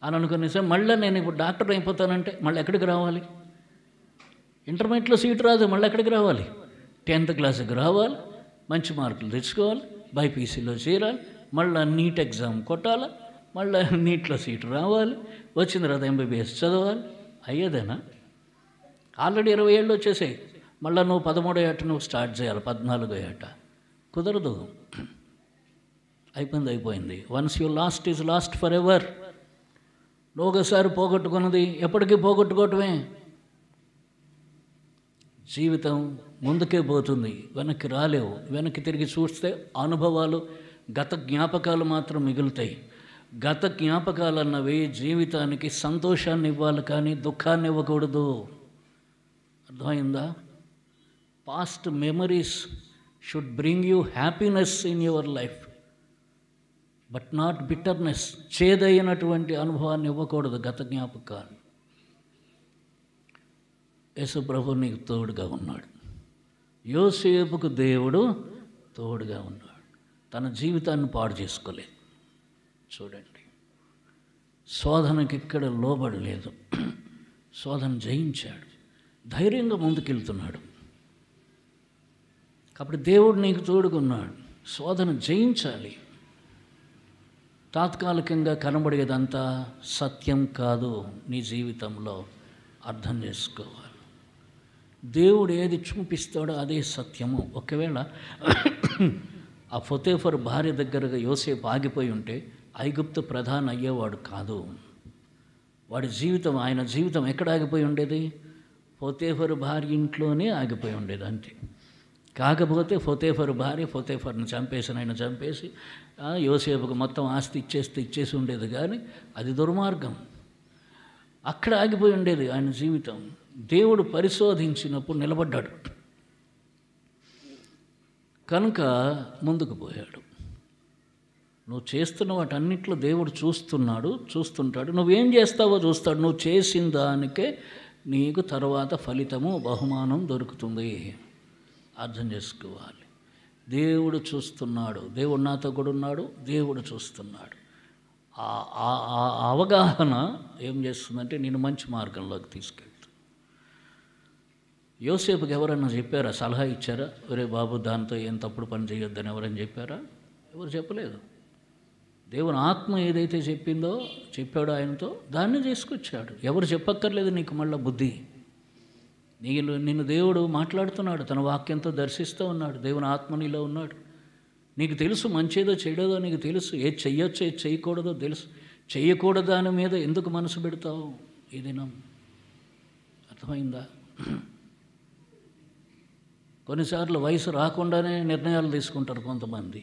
అని అనుకుని సార్ మళ్ళీ నేను ఇప్పుడు డాక్టర్ అయిపోతానంటే మళ్ళీ ఎక్కడికి రావాలి? ఇంటర్మీడియట్లో సీటు రాదు, మళ్ళీ ఎక్కడికి రావాలి? 10th క్లాస్కి రావాలి, మంచి మార్కులు తెచ్చుకోవాలి, బైపీసీలో చేరాలి, మళ్ళీ నీట్ ఎగ్జామ్ కొట్టాలి, మళ్ళీ నీట్లో సీటు రావాలి, వచ్చిన తర్వాత ఎంబీబీఎస్ చదవాలి. అయ్యేదేనా? ఆల్రెడీ 20 ఏళ్ళు వచ్చేసాయి. మళ్ళీ నువ్వు 13వ ఏట నువ్వు స్టార్ట్ చేయాలి, 14వ ఏట కుదరదు. అయిపోయింది. Once you last is lost for ever. నువ్వు ఒకసారి పోగొట్టుకున్నది ఎప్పటికీ పోగొట్టుకోవటమే. జీవితం ముందుకే పోతుంది, వెనక్కి రాలేవు. వెనక్కి తిరిగి చూస్తే అనుభవాలు, గత జ్ఞాపకాలు మాత్రం మిగులుతాయి. గత జ్ఞాపకాలు అన్నవి జీవితానికి సంతోషాన్ని ఇవ్వాలి కానీ దుఃఖాన్ని ఇవ్వకూడదు. అర్థమైందా? Past memories should bring you happiness in your life, but not bitterness. చేదైనటువంటి అనుభవాన్ని ఇవ్వకూడదు గత జ్ఞాపకాలు. యేసు ప్రభు నీకు తోడుగా ఉన్నాడు. యోసేపుకు దేవుడు తోడుగా ఉన్నాడు. తన జీవితాన్ని పాడు చేసుకోలేదు. చూడండి, శోధనకి ఇక్కడ లోబడలేదు, శోధన జయించాడు, ధైర్యంగా ముందుకెళ్తున్నాడు. కాబట్టి దేవుడు నీకు తోడుకున్నాడు. శోధన జయించాలి. తాత్కాలికంగా కనబడేదంతా సత్యం కాదు. నీ జీవితంలో అర్థం చేసుకోవాలి. దేవుడు ఏది చూపిస్తాడో అదే సత్యము. ఒకవేళ ఆ పొతేఫరు భార్య దగ్గరగా యోసేపు ఆగిపోయి ఉంటే ఐగుప్తు ప్రధాని అయ్యేవాడు కాదు. వాడి జీవితం, ఆయన జీవితం ఎక్కడ ఆగిపోయి ఉండేది? పొతేఫరు భార్య ఇంట్లోనే ఆగిపోయి ఉండేది అంతే. కాకపోతే పొతేఫరు భార్య పొతేఫర్ని ఆయన చంపేసి యోసేపుకు మొత్తం ఆస్తి ఇచ్చేసి ఉండేది. కానీ అది దుర్మార్గం. అక్కడ ఆగిపోయి ఉండేది ఆయన జీవితం. దేవుడు పరిశోధించినప్పుడు నిలబడ్డాడు కనుక ముందుకు పోయాడు. నువ్వు చేస్తున్న వాటన్నిట్లో దేవుడు చూస్తుంటాడు. నువ్వేం చేస్తావో చూస్తాడు. నువ్వు చేసిన దానికే నీకు తర్వాత ఫలితము, బహుమానం దొరుకుతుంది. అర్థం చేసుకోవాలి. దేవుడు చూస్తున్నాడు. దేవుడు నాతో కూడా ఉన్నాడు. దేవుడు చూస్తున్నాడు. ఆ అవగాహన ఏం చేస్తుందంటే నేను మంచి మార్గంలోకి తీసుకెళ్తాను. యోసేపుకి ఎవరన్నా చెప్పారా? సలహా ఇచ్చారా? ఒరే బాబు, దాంతో ఏం తప్పుడు పని చేయొద్దని ఎవరైనా చెప్పారా? ఎవరు చెప్పలేదు. దేవుని ఆత్మ ఏదైతే చెప్పాడో ఆయనతో దాన్ని చేసుకొచ్చాడు. ఎవరు చెప్పక్కర్లేదు నీకు మళ్ళీ బుద్ధి. నిన్ను దేవుడు మాట్లాడుతున్నాడు, తన వాక్యంతో దర్శిస్తూ ఉన్నాడు. దేవుని ఆత్మ నీలో ఉన్నాడు. నీకు తెలుసు మంచేదో చెడేదో నీకు తెలుసు. ఏది చెయ్యొచ్చో ఏది చేయకూడదో తెలుసు. చెయ్యకూడదు దాని మీద ఎందుకు మనసు పెడతావు ఈ దినం? అర్థమైందా? కొన్నిసార్లు వయసు రాకుండానే నిర్ణయాలు తీసుకుంటారు కొంతమంది.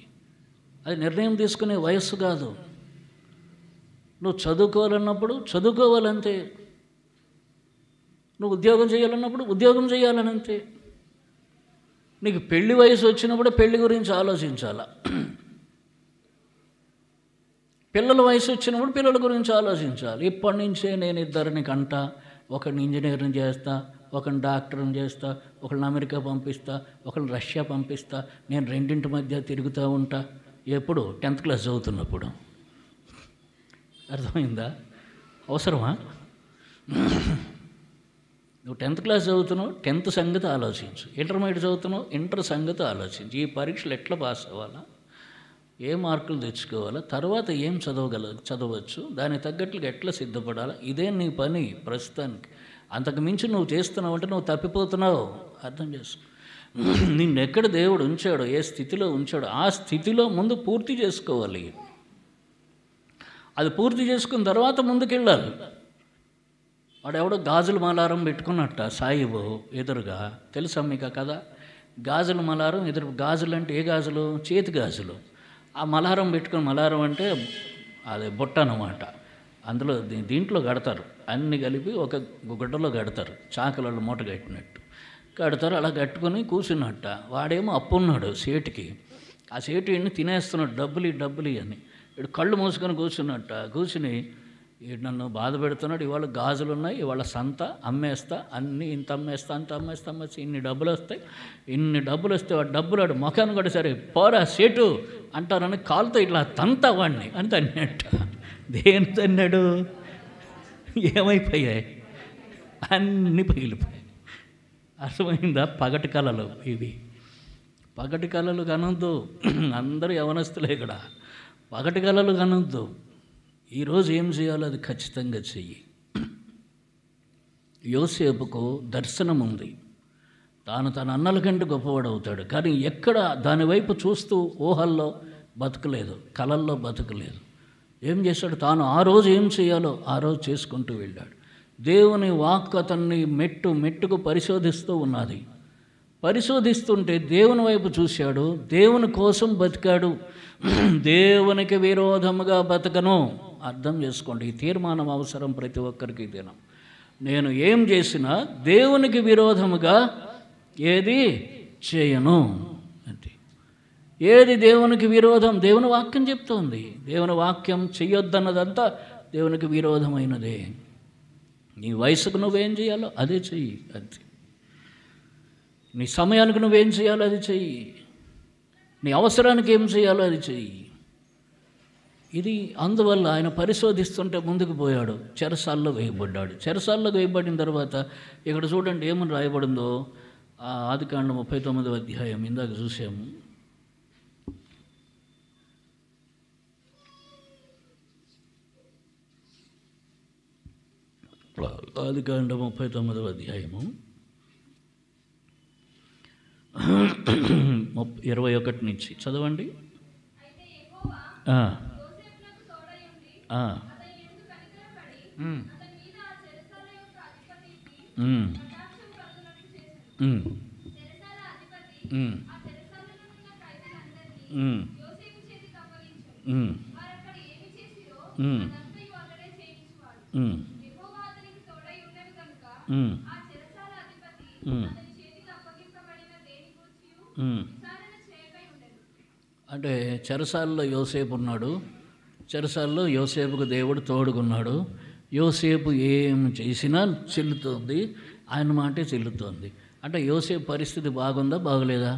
అది నిర్ణయం తీసుకునే వయస్సు కాదు. నువ్వు చదువుకోవాలన్నప్పుడు చదువుకోవాలంతే. నువ్వు ఉద్యోగం చేయాలన్నప్పుడు ఉద్యోగం చేయాలనంతే. నీకు పెళ్లి వయసు వచ్చినప్పుడు పెళ్లి గురించి ఆలోచించాలా. పిల్లల వయసు వచ్చినప్పుడు పిల్లల గురించి ఆలోచించాలి. ఇప్పటి నుంచే నేను ఇద్దరిని కంట, ఒకరిని ఇంజనీర్ని చేస్తా, ఒకరిని డాక్టర్ని చేస్తా, ఒకరిని అమెరికా పంపిస్తా, ఒకరిని రష్యా పంపిస్తా, నేను రెండింటి మధ్య తిరుగుతూ ఉంటా. ఎప్పుడు? 10th క్లాస్ చదువుతున్నప్పుడు. అర్థమైందా? అవసరమా? నువ్వు 10th క్లాస్ చదువుతున్నావు, 10th సంగతి ఆలోచించు. ఇంటర్మీడియట్ చదువుతున్నావు, ఇంటర్ సంగతి ఆలోచించు. ఈ పరీక్షలు ఎట్లా పాస్ అవ్వాలా, ఏ మార్కులు తెచ్చుకోవాలా, తర్వాత ఏం చదవచ్చు, దానికి తగ్గట్లుగా ఎట్లా సిద్ధపడాలా, ఇదే నీ పని ప్రస్తుతానికి. అంతకు మించి నువ్వు చేస్తున్నావు అంటే నువ్వు తప్పిపోతున్నావు. అర్థం చేసుకో. నిన్నెక్కడ దేవుడు ఉంచాడో, ఏ స్థితిలో ఉంచాడో ఆ స్థితిలో ముందు పూర్తి చేసుకోవాలి. అది పూర్తి చేసుకున్న తర్వాత ముందుకెళ్ళాలి. వాడెవడో గాజుల మలారం పెట్టుకున్నట్ట సాయిబు ఎదురుగా. తెలుసా మీకు కదా? గాజుల మలారం ఎదురు. గాజులు అంటే ఏ గాజులు? చేతి గాజులు. ఆ మలారం పెట్టుకుని, మలారం అంటే అదే బుట్ట అన్నమాట. అందులో దీంట్లో కడతారు, అన్నీ కలిపి ఒక గుడ్డలో కడతారు, చాకలలో మూట కట్టినట్టు కడతారు. అలా కట్టుకొని కూర్చున్నట్ట. వాడేమో అప్పున్నాడు సేటుకి. ఆ సేటు ఇన్ని తినేస్తున్నాడు, డబ్బులు అని. ఇడు కళ్ళు మూసుకొని కూర్చున్నట్ట. కూర్చుని వీడు నన్ను బాధ పెడుతున్నాడు, ఇవాళ గాజులు ఉన్నాయి, ఇవాళ సంత అమ్మేస్తా, అన్నీ ఇంత అమ్మేస్తా, అంత అమ్మేస్తా, ఇన్ని డబ్బులు వస్తే వాడు డబ్బులు వాడు ముఖాన్ని కూడా సరే పోరా సేటు అంటారని కాలుతో ఇట్లా తంతా వాడిని అని తన్నట్ట. దేని తన్నాడు? ఏమైపోయాయి? అన్నీ పగిలిపోయాయి. అర్థమైందా? పగటి కళలు ఇవి. పగటి కళలు కనొద్దు. అందరూ యవనస్తులే ఇక్కడ. పగటి కళలు కనొద్దు. ఈరోజు ఏం చేయాలో అది ఖచ్చితంగా చెయ్యి. యోసేపుకు దర్శనం ఉంది. తాను తన అన్నల కంటే గొప్పవాడవుతాడు, కానీ ఎక్కడ దానివైపు చూస్తూ ఊహల్లో బతకలేదు, కళల్లో బతకలేదు. ఏం చేశాడు? తాను ఆ రోజు ఏం చేయాలో ఆ రోజు చేసుకుంటూ వెళ్ళాడు. దేవుని వాక్కు అతన్ని మెట్టుకు పరిశోధిస్తూ ఉన్నది. పరిశోధిస్తుంటే దేవుని వైపు చూశాడు, దేవుని కోసం బతికాడు. దేవునికి విరోధముగా బతకను. అర్థం చేసుకోండి, ఈ తీర్మానం అవసరం ప్రతి ఒక్కరికి. దినం నేను ఏం చేసినా దేవునికి విరోధముగా ఏది చేయను అంటే. ఏది దేవునికి విరోధం? దేవుని వాక్యం చెప్తోంది. దేవుని వాక్యం చెయ్యొద్దన్నదంతా దేవునికి విరోధమైనదే. నీ వయసుకు నువ్వేం చేయాలో అదే చెయ్యి, అంతే. నీ సమయానికి నువ్వేం చేయాలో అది చెయ్యి. నీ అవసరానికి ఏం చేయాలో అది చెయ్యి. ఇది అందువల్ల ఆయన పరిశోధిస్తుంటే ముందుకు పోయాడు. చెరసాల్లో వేయబడ్డాడు. చెరసాల్లో వేయబడిన తర్వాత ఇక్కడ చూడండి ఏమని రాయబడిందో. ఆదికాండం 39వ అధ్యాయం ఇందాక చూసాము. ఆదికాండం 39వ అధ్యాయము 21 నుంచి చదవండి. అంటే చెరసాలలో యోసేపు ఉన్నాడు. చెరసాలలో యోసేపుకు దేవుడు తోడుకున్నాడు. యోసేపు ఏం చేసినా చెల్లుతోంది, ఆయన మాటే చెల్లుతోంది. అంటే యోసేపు పరిస్థితి బాగుందా బాగలేదా?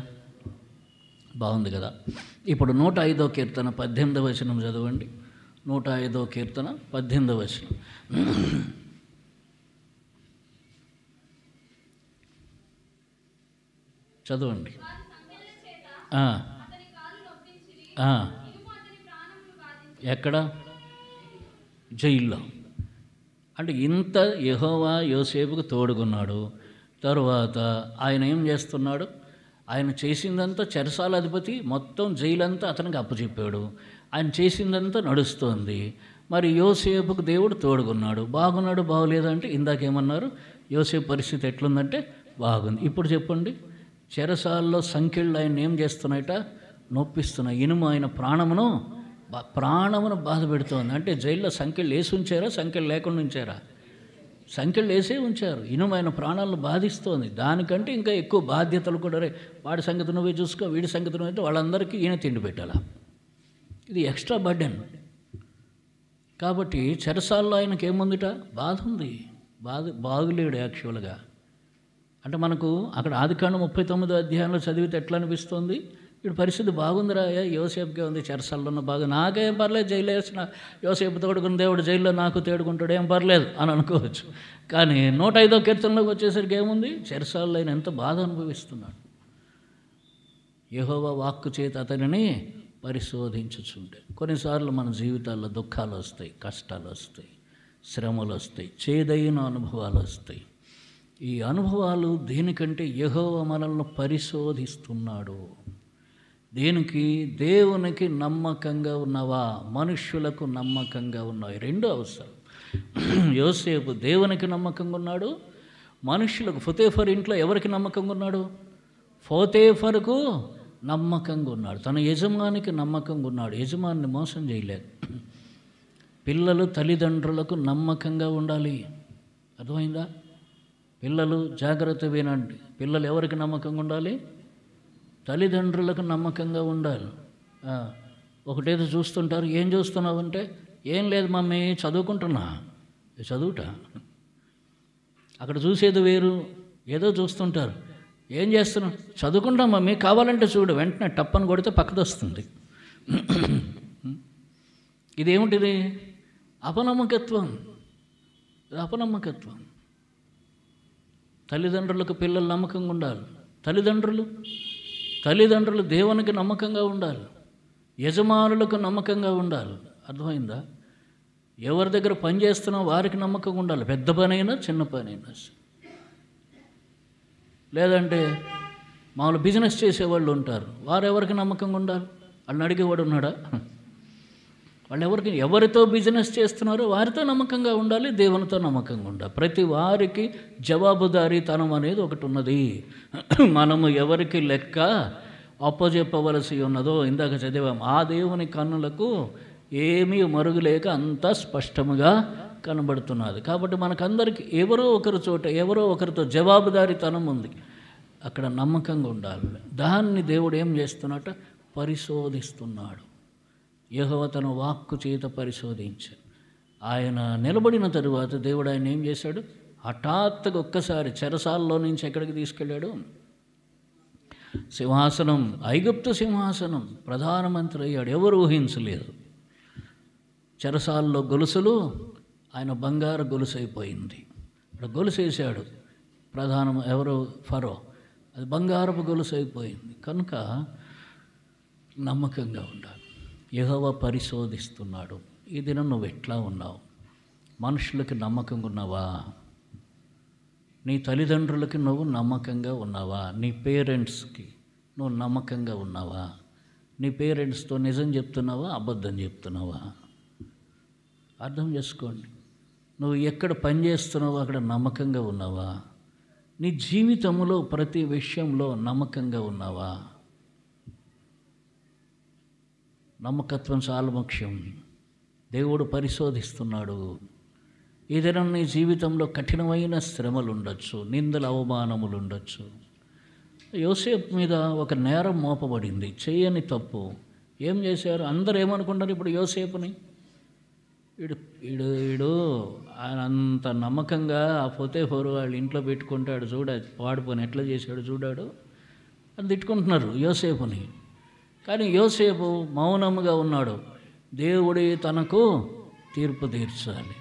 బాగుంది కదా. ఇప్పుడు 105వ కీర్తన 18వ వచనం చదవండి. 105వ కీర్తన 18వ వచనం. చదవండి. ఎక్కడ? జైల్లో. అంటే ఇంత యెహోవా యోసేపుకు తోడుకున్నాడు. తరువాత ఆయన ఏం చేస్తున్నాడు? ఆయన చేసిందంతా చెరసాల అధిపతి మొత్తం జైలంతా అతనికి అప్పచెప్పాడు. ఆయన చేసిందంతా నడుస్తోంది. మరి యోసేపుకు దేవుడు తోడుకున్నాడు. బాగున్నాడు బాగోలేదంటే ఇందాకేమన్నారు? యోసేపు పరిస్థితి ఎట్లుందంటే బాగుంది. ఇప్పుడు చెప్పండి, చెరసాల్లో సంఖ్యలు ఆయన ఏం చేస్తున్నాయట? నొప్పిస్తున్నాయి. ఇనుము ఆయన ప్రాణమును బాధ పెడుతోంది. అంటే జైల్లో సంఖ్యలు వేసి ఉంచారా, సంఖ్యలు లేకుండా ఉంచారా? సంఖ్యలు వేసే ఉంచారు. ఇనుము ఆయన ప్రాణాలను బాధిస్తోంది. దానికంటే ఇంకా ఎక్కువ బాధ్యతలు కూడా. వాడి సంగతి నువ్వే చూసుకో, వీడి సంగతి నువ్వైతే వాళ్ళందరికీ ఈయన తిండి పెట్టాలా. ఇది ఎక్స్ట్రా బర్డెన్. కాబట్టి చెరసాల్లో ఆయనకి ఏముందిట? బాధ ఉంది. బాగులేడు యాక్చువల్గా. అంటే మనకు అక్కడ ఆదికాండం 39వ అధ్యాయంలో చదివితే ఎట్లా అనిపిస్తుంది? ఇప్పుడు పరిస్థితి బాగుందిరా, యోసేపుకే ఉంది చెరసాల్లో ఉన్న బాగా, నాకేం పర్లేదు, జైలు వేసిన యోసేపు తోడుకున్న దేవుడు జైల్లో నాకు తేడుకుంటాడు, ఏం పర్లేదు అని అనుకోవచ్చు. కానీ 105వ కీర్తనలోకి వచ్చేసరికి ఏముంది? చెరసాల్లో ఆయన ఎంత బాధ అనుభవిస్తున్నాడు. యెహోవా వాక్కు చేత అతనిని పరిశోధించుచుండే. కొన్నిసార్లు మన జీవితాల్లో దుఃఖాలు వస్తాయి, కష్టాలు వస్తాయి, శ్రమలు వస్తాయి, చేదైన అనుభవాలు వస్తాయి. ఈ అనుభవాలు దేనికంటే యెహోవా మనల్ని పరిశోధిస్తున్నాడు. దేనికి? దేవునికి నమ్మకంగా ఉన్నవా, మనుష్యులకు నమ్మకంగా ఉన్నవి. రెండు అవసరం. యోసేపు దేవునికి నమ్మకంగా ఉన్నాడు, మనుషులకు. ఫోతేఫర్ ఇంట్లో ఎవరికి నమ్మకంగా ఉన్నాడు? ఫోతేఫర్కు నమ్మకంగా ఉన్నాడు, తన యజమానికి నమ్మకంగా ఉన్నాడు, యజమానిని మోసం చేయలేదు. పిల్లలు తల్లిదండ్రులకు నమ్మకంగా ఉండాలి. అర్థమైందా? పిల్లలు జాగ్రత్త వినండి. పిల్లలు ఎవరికి నమ్మకంగా ఉండాలి? తల్లిదండ్రులకు నమ్మకంగా ఉండాలి. ఒకటేదో చూస్తుంటారు. ఏం చూస్తున్నావు అంటే, ఏం లేదు మమ్మీ, చదువుకుంటున్నా. చదువుట అక్కడ చూసేది వేరు, ఏదో చూస్తుంటారు. ఏం చేస్తున్నావు? చదువుకుంటాం మమ్మీ, కావాలంటే చూడు. వెంటనే టప్పని కొడితే పక్కది వస్తుంది. ఇదేమిటిది? అపనమ్మకత్వం. అపనమ్మకత్వం. తల్లిదండ్రులకు పిల్లలు నమ్మకంగా ఉండాలి. తల్లిదండ్రులు దేవునికి నమ్మకంగా ఉండాలి, యజమానులకు నమ్మకంగా ఉండాలి. అర్థమైందా? ఎవరి దగ్గర పని చేస్తున్నా వారికి నమ్మకంగా ఉండాలి, పెద్ద పనైనా చిన్న పనైనా. లేదంటే మామూలు బిజినెస్ చేసేవాళ్ళు ఉంటారు, వారు ఎవరికి నమ్మకంగా ఉండాలి? వాళ్ళని అడిగేవాడు ఉన్నాడా? వాళ్ళు ఎవరితో బిజినెస్ చేస్తున్నారో వారితో నమ్మకంగా ఉండాలి, దేవునితో నమ్మకంగా ఉండాలి. ప్రతి వారికి జవాబుదారీతనం అనేది ఒకటి ఉన్నది. మనము ఎవరికి లెక్క అప్పజెప్పవలసి ఉన్నదో ఇందాక చదివాం. ఆ దేవుని కన్నులకు ఏమీ మరుగులేక అంతా స్పష్టముగా కనబడుతున్నది. కాబట్టి మనకందరికి ఎవరో ఒకరితో జవాబుదారీతనం ఉంది. అక్కడ నమ్మకంగా ఉండాలి. దాన్ని దేవుడు ఏం చేస్తున్నట్ట? పరిశోధిస్తున్నాడు. యెహోవా తన వాక్కు చేత పరిశోధించాడు. ఆయన నిలబడిన తరువాత దేవుడు ఆయన ఏం చేశాడు? హఠాత్తుగా ఒక్కసారి చెరసాలలో నుంచి ఎక్కడికి తీసుకెళ్ళాడు? సింహాసనం, ఐగుప్తు సింహాసనం, ప్రధానమంత్రి అయ్యాడు. ఎవరు ఊహించలేదు. చెరసాలలో గొలుసులు, ఆయన బంగారు గొలుసు అయిపోయింది. ఇక్కడ గొలుసేసాడు ఎవరు? ఫరో. అది బంగారపు గొలుసు అయిపోయింది. కనుక నమ్మకంగా ఉండాలి. యెహోవా పరిశోధిస్తున్నాడు. ఈ దినం నువ్వు ఎట్లా ఉన్నావు? మనుషులకి నమ్మకంగా ఉన్నావా? నీ తల్లిదండ్రులకి నువ్వు నమ్మకంగా ఉన్నావా? నీ పేరెంట్స్కి నువ్వు నమ్మకంగా ఉన్నావా? నీ పేరెంట్స్తో నిజం చెప్తున్నావా, అబద్ధం చెప్తున్నావా? అర్థం చేసుకోండి. నువ్వు ఎక్కడ పని చేస్తున్నావో అక్కడ నమ్మకంగా ఉన్నావా? నీ జీవితంలో ప్రతి విషయంలో నమ్మకంగా ఉన్నావా? నమ్మకత్వం చాలా ముఖ్యం. దేవుడు పరిశోధిస్తున్నాడు. ఈ దినం నీ జీవితంలో కఠినమైన శ్రమలు ఉండొచ్చు, నిందల అవమానములు ఉండొచ్చు. యోసేపు మీద ఒక నేరం మోపబడింది, చేయని తప్పు. ఏం చేశారు? అందరూ ఏమనుకుంటారు ఇప్పుడు యోసేపుని? వీడు ఆయన అంత నమ్మకంగా ఆ ఫోతేఫరు వాళ్ళ ఇంట్లో పెట్టుకుంటాడు, పాడుకొని ఎట్లా చేశాడు చూడాడు అని తిట్టుకుంటున్నారు యోసేపుని. కానీ యోసేపు మౌనముగా ఉన్నాడు. దేవుడి తనకు తీర్పు తీర్చాలి.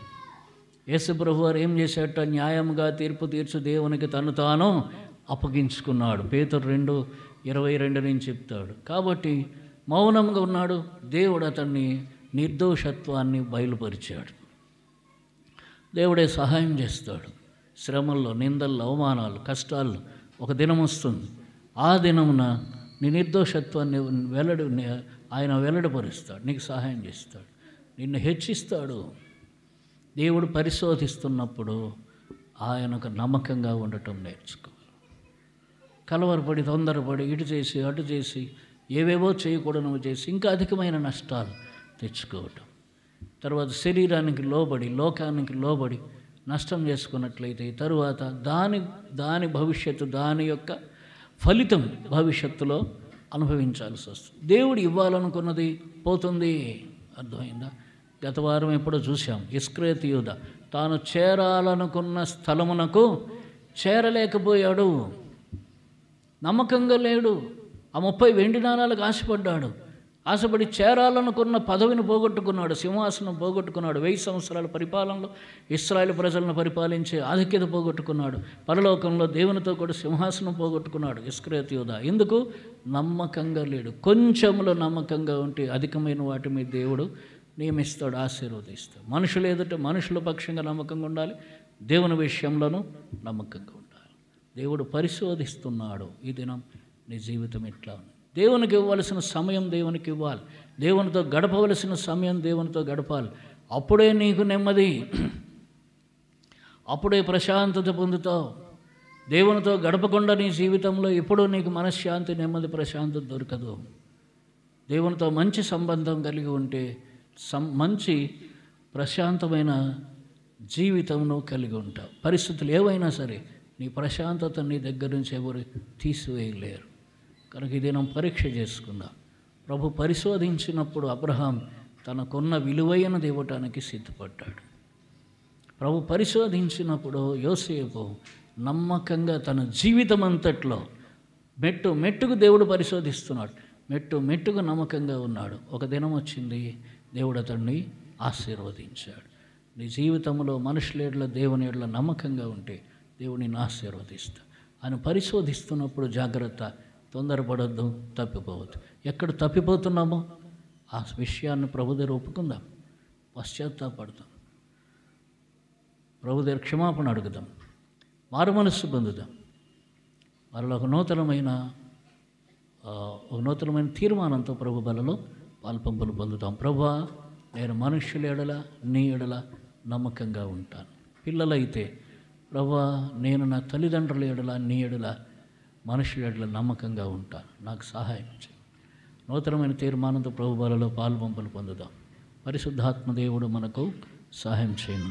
యేసు ప్రభువు వారు ఏం చేశాట? న్యాయముగా తీర్పు తీర్చు దేవునికి తను తాను అప్పగించుకున్నాడు. పేతురు 2:22 నుంచి చెప్తాడు. కాబట్టి మౌనంగా ఉన్నాడు. దేవుడు అతన్ని నిర్దోషత్వాన్ని బయలుపరిచాడు. దేవుడే సహాయం చేస్తాడు. శ్రమల్లో, నిందల్లో, అవమానాలు, కష్టాల్లో ఒక దినం వస్తుంది. ఆ దినమున నీ నిర్దోషత్వాన్ని ఆయన వెల్లడిపరుస్తాడు, నీకు సహాయం చేస్తాడు, నిన్ను హెచ్చిస్తాడు. దేవుడు పరిశోధిస్తున్నప్పుడు ఆయనకు నమ్మకంగా ఉండటం నేర్చుకోవాలి. కలవరపడి, తొందరపడి, ఇటు చేసి అటు చేసి ఏవేవో చేయకూడనివి చేసి ఇంకా అధికమైన నష్టాలు తెచ్చుకోవటం, తర్వాత శరీరానికి లోబడి, లోకానికి లోబడి నష్టం చేసుకున్నట్లయితే తరువాత దాని భవిష్యత్తు, దాని యొక్క ఫలితం భవిష్యత్తులో అనుభవించాల్సి వస్తుంది. దేవుడు ఇవ్వాలనుకున్నది పోతుంది. అర్థమైందా? గత వారం ఎప్పుడో చూసాం. ఇస్కరియోతు యూదా తాను చేరాలనుకున్న స్థలమునకు చేరలేకపోయాడు, నమ్మకంగా లేడు. ఆ 30 వెండి నాణాలకు ఆశపడి చేరాలనుకున్న పదవిని పోగొట్టుకున్నాడు, సింహాసనం పోగొట్టుకున్నాడు. 1000 సంవత్సరాల పరిపాలనలో ఇశ్రాయేలు ప్రజలను పరిపాలించే ఆధిక్యత పోగొట్టుకున్నాడు. పరలోకంలో దేవునితో కూడా సింహాసనం పోగొట్టుకున్నాడు ఇస్కరియోతు యూదా. ఎందుకు? నమ్మకంగా లేడు. కొంచెంలో నమ్మకంగా ఉంటే అధికమైన వాటి మీద దేవుడు నియమిస్తాడు, ఆశీర్వదిస్తాడు. మనుషులు ఎదుట మనుషుల పక్షంగా నమ్మకంగా ఉండాలి, దేవుని విషయంలోనూ నమ్మకంగా ఉండాలి. దేవుడు పరిశోధిస్తున్నాడు. ఈ దినం నీ జీవితం ఎట్లా ఉంది? దేవునికి ఇవ్వవలసిన సమయం దేవునికి ఇవ్వాలి, దేవునితో గడపవలసిన సమయం దేవునితో గడపాలి. అప్పుడే నీకు నెమ్మది, అప్పుడే ప్రశాంతత పొందుతావు. దేవునితో గడపకుండా నీ జీవితంలో ఎప్పుడూ నీకు మనశ్శాంతి, నెమ్మది, ప్రశాంతత దొరకదు. దేవునితో మంచి సంబంధం కలిగి ఉంటే మంచి ప్రశాంతమైన జీవితంను కలిగి ఉంటావు. పరిస్థితులు ఏవైనా సరే నీ ప్రశాంతత నీ దగ్గర నుంచి ఎవరు తీసివేయలేరు. కనుక ఈ దినం పరీక్ష చేసుకుందాం. ప్రభు పరిశోధించినప్పుడు అబ్రహాం తనకున్న విలువైనది ఇవ్వటానికి సిద్ధపడ్డాడు. ప్రభు పరిశోధించినప్పుడు యోసేపు నమ్మకంగా తన జీవితం అంతట్లో మెట్టు మెట్టుకు దేవుడు పరిశోధిస్తున్నాడు, మెట్టు మెట్టుకు నమ్మకంగా ఉన్నాడు. ఒక దినం వచ్చింది, దేవుడు అతన్ని ఆశీర్వదించాడు. నీ జీవితంలో మనుషుల ఎడల, దేవుని ఎడల నమ్మకంగా ఉంటే దేవుడు నిన్ను ఆశీర్వదిస్తాడు. ఆయన పరిశోధిస్తున్నప్పుడు జాగ్రత్త, తొందరపడొద్దు, తప్పిపోవద్దు. ఎక్కడ తప్పిపోతున్నామో ఆ విషయాన్ని ప్రభు దగ్గర ఒప్పుకుందాం, పశ్చాత్తాపడతాం, ప్రభు దగ్గర క్షమాపణ అడుగుదాం, మారు మనస్సు పొందుదాం. మరలా ఒక నూతనమైన తీర్మానంతో ప్రభు బలలో పాల్పంపులు పొందుతాం. ప్రభువా, నేను మనుష్యుల ఎడల, నీ ఎడల నమ్మకంగా ఉంటాను. పిల్లలైతే ప్రభువా, నేను నా తల్లిదండ్రుల ఎడల, నీ ఎడల, మనుషుల ఎడల నమ్మకంగా ఉంటాను, నాకు సహాయం చేయి. నూతనమైన తీర్మానంతో ప్రభు బలలో పాల్పంపులు పొందుదాం. పరిశుద్ధాత్మ దేవుడు మనకు సహాయం చేయండి.